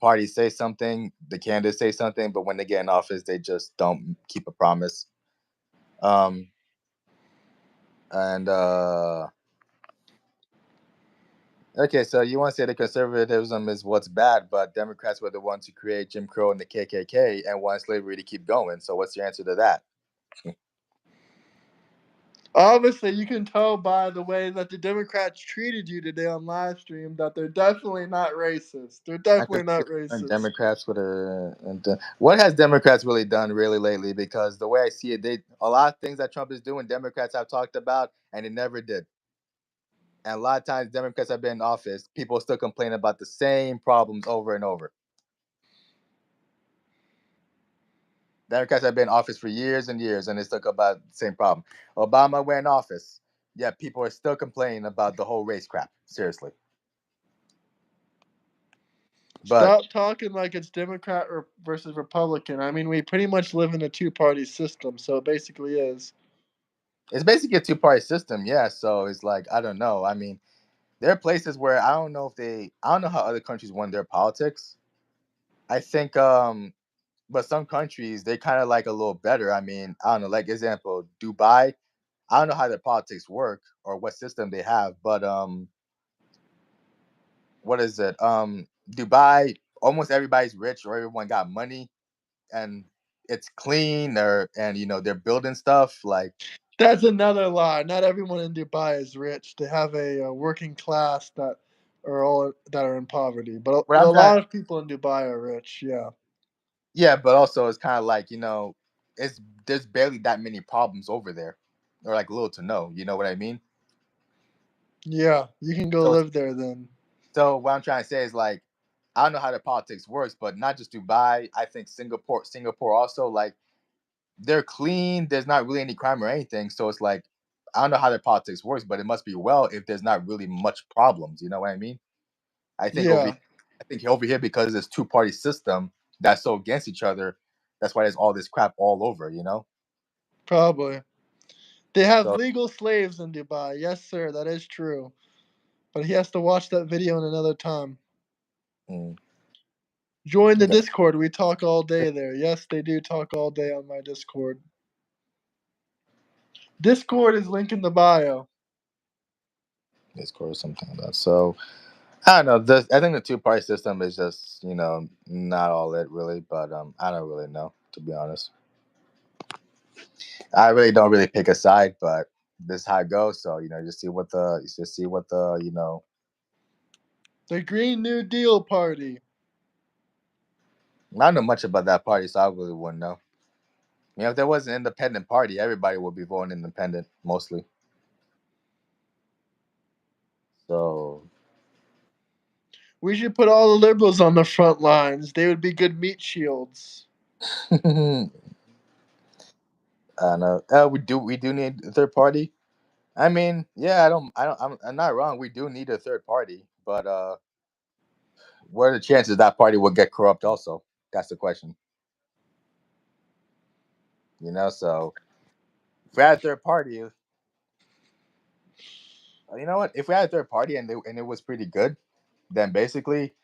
party say something, the candidates say something, but when they get in office, they just don't keep a promise. Um, and okay, so you want to say that conservatism is what's bad, but Democrats were the ones who create Jim Crow and the KKK and want slavery to keep going. So what's your answer to that? Obviously, you can tell by the way that the Democrats treated you today on live stream that they're definitely not racist. They're I could definitely see not and racist. Democrats would have. What has Democrats really done really lately? Because the way I see it, they a lot of things that Trump is doing, Democrats have talked about, and it never did. And a lot of times, Democrats have been in office, people still complain about the same problems over and over. Democrats have been in office for years and years, and they still about the same problem. Obama went in office, yeah, people are still complaining about the whole race crap. Seriously, but Stop talking like it's Democrat versus Republican. I mean, we pretty much live in a two-party system, so it basically is. it's basically a two-party system, yeah. So it's like I don't know. I mean, there are places where I don't know how other countries run their politics. I think but some countries they kind of like a little better. I mean, I don't know, like example, Dubai. I don't know how their politics work or what system they have, but what is it? Dubai, almost everybody's rich or everyone got money and it's clean or and they're building stuff like That's another lie. Not everyone in Dubai is rich. They have a working class that are in poverty, but what a I'm trying lot of people in Dubai are rich. Yeah, yeah, but also it's kind of like, it's there's barely that many problems over there or like little to no, you know what I mean? yeah. You can go So live there then. so what I'm trying to say is like I don't know how the politics works, but not just Dubai. I think Singapore also like they're clean. There's not really any crime or anything. So it's like I don't know how their politics works, but it must be well if there's not really much problems. You know what I mean? I think over Yeah, I think over here because this two party system that's so against each other, that's why there's all this crap all over. probably. They have So legal slaves in Dubai. Yes, sir. That is true. But he has to watch that video in another time. mm, Join the okay, Discord. We talk all day there. Yes, they do talk all day on my Discord. Discord is link in the bio. Discord or something like that. So I don't know. I think the two party system is just not all it really, but I don't really know to be honest. I really don't really pick a side, but this is how it goes. So just see what the The Green New Deal Party. I don't know much about that party, so I really wouldn't know. If there was an independent party, everybody would be voting independent mostly. So We should put all the liberals on the front lines. They would be good meat shields. I don't know. We do need a third party. I mean, yeah, I'm not wrong. We do need a third party, but what are the chances that party will get corrupt? Also, that's the question. So if we had a third party, you know what? If we had a third party and it was pretty good, then basically,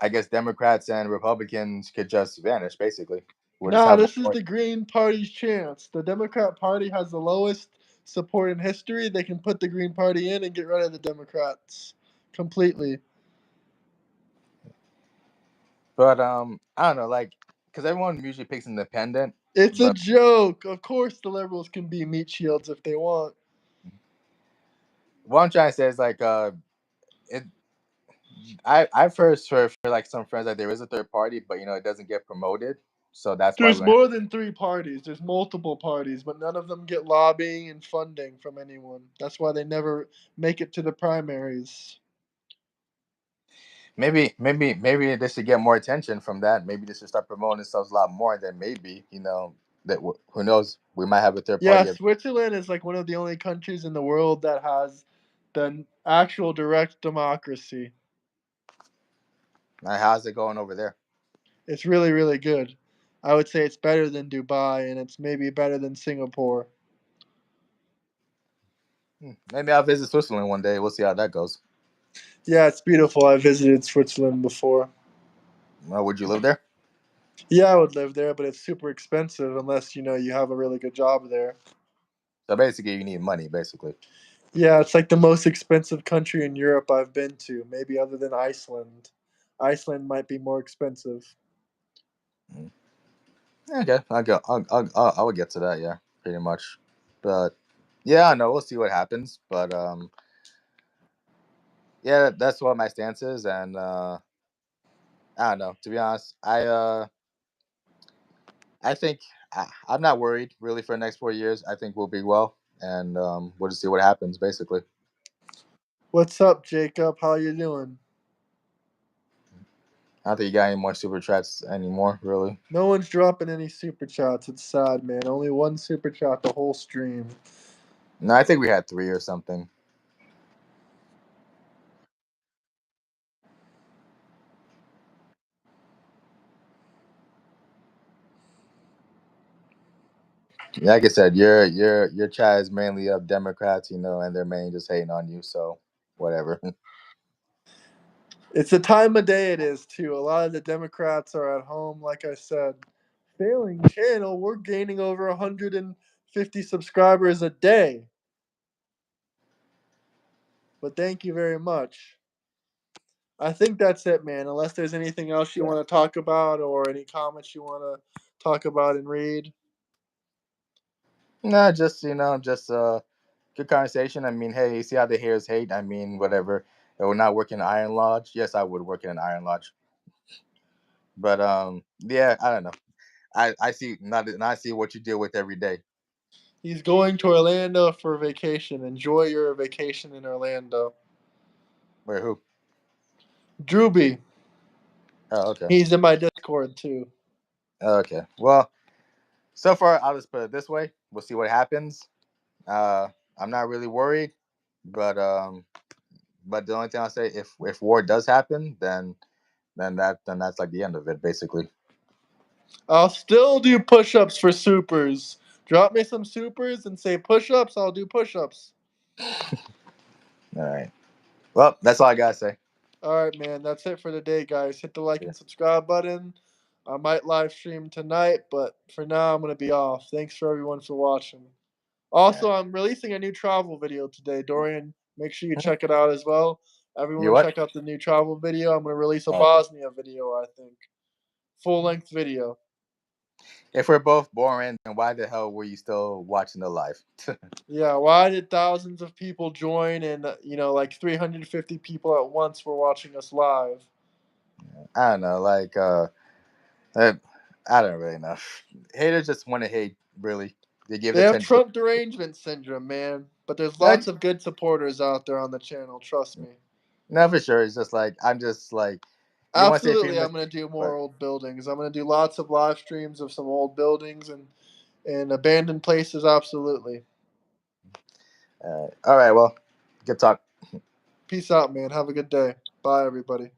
I guess Democrats and Republicans could just vanish. Basically, we'll just Nah, have one this is more. the Green Party's chance. The Democrat Party has the lowest support in history. They can put the Green Party in and get rid of the Democrats completely. But I don't know, like, because everyone usually picks independent, It's a but joke. Of course, the liberals can be meat shields if they want. what I'm trying to say is like, it. I've heard for like some friends that there is a third party, but it doesn't get promoted, so that's why There's we're gonna. more than three parties. There's multiple parties, but none of them get lobbying and funding from anyone. That's why they never make it to the primaries. Maybe they should get more attention from that. Maybe they should start promoting themselves a lot more. Then maybe who knows, we might have a third Yeah, party. Switzerland is like one of the only countries in the world that has the actual direct democracy. How's it going over there? It's really, really good. I would say it's better than Dubai, and it's maybe better than Singapore. Maybe I'll visit Switzerland one day. We'll see how that goes. Yeah, it's beautiful. I visited Switzerland before. Would you live there? Yeah, I would live there, but it's super expensive unless you have a really good job there. So basically, you need money, basically. Yeah, it's like the most expensive country in Europe I've been to, maybe other than Iceland. Iceland might be more expensive. Mm. Okay, I'll go. I would get to that. Yeah, pretty much. But Yeah, I know. We'll see what happens, but yeah, that's what my stance is, and I don't know. To be honest, I think I'm not worried really for the next 4 years. I think we'll be well, and we'll just see what happens. Basically, What's up, Jacob? How you doing? I don't think you got any more super chats anymore. Really, No one's dropping any super chats. It's sad, man. Only one super chat the whole stream. no, I think we had 3 or something. Like I said, your chat is mainly of Democrats, and they're mainly just hating on you. So whatever. It's the time of day it is, too. A lot of the Democrats are at home, like I said. Failing channel, we're gaining over 150 subscribers a day. But thank you very much. I think that's it, man. Unless there's anything else you Yeah. want to talk about or any comments you want to talk about and read. No, just just good conversation. I mean, hey, you see how the haters hate? I mean, whatever. It would not work in an Iron Lodge. Yes, I would work in an Iron Lodge. But yeah, I don't know. I see not and I see what you deal with every day. He's going to Orlando for vacation. Enjoy your vacation in Orlando. Wait, who? Drewby, Oh, okay. he's in my Discord too. Okay. Well, so far I'll just put it this way. We'll see what happens. Uh, I'm not really worried, but the only thing I'll say, if war does happen, then that's like the end of it, basically. I'll still do push-ups for supers. Drop me some supers and say push-ups. I'll do push-ups. All right. Well, that's all I gotta say. All right, man. That's it for today, guys. Hit the like Yeah. and subscribe button. I might live stream tonight, but for now, I'm gonna be off. Thanks for everyone for watching. All Also, right. I'm releasing a new travel video today, Dorian. Make sure you check it out as well. You Everyone, what? check out the new travel video. I'm gonna release a Okay. Bosnia video. I think full-length video. If we're both boring, then why the hell were you still watching the live? Yeah, why did thousands of people join and like 350 people at once were watching us live? I don't know. Like, I I don't really know. Haters just want to hate. Really, they give They the have attention. Trump derangement syndrome, man. But there's No, lots of good supporters out there on the channel. Trust me. no, for sure. It's just like I'm just like you want to say pretty Absolutely, much, I'm gonna do more but old buildings. I'm gonna do lots of live streams of some old buildings and abandoned places. Absolutely. all right. Well, good talk. Peace out, man. Have a good day. Bye, everybody.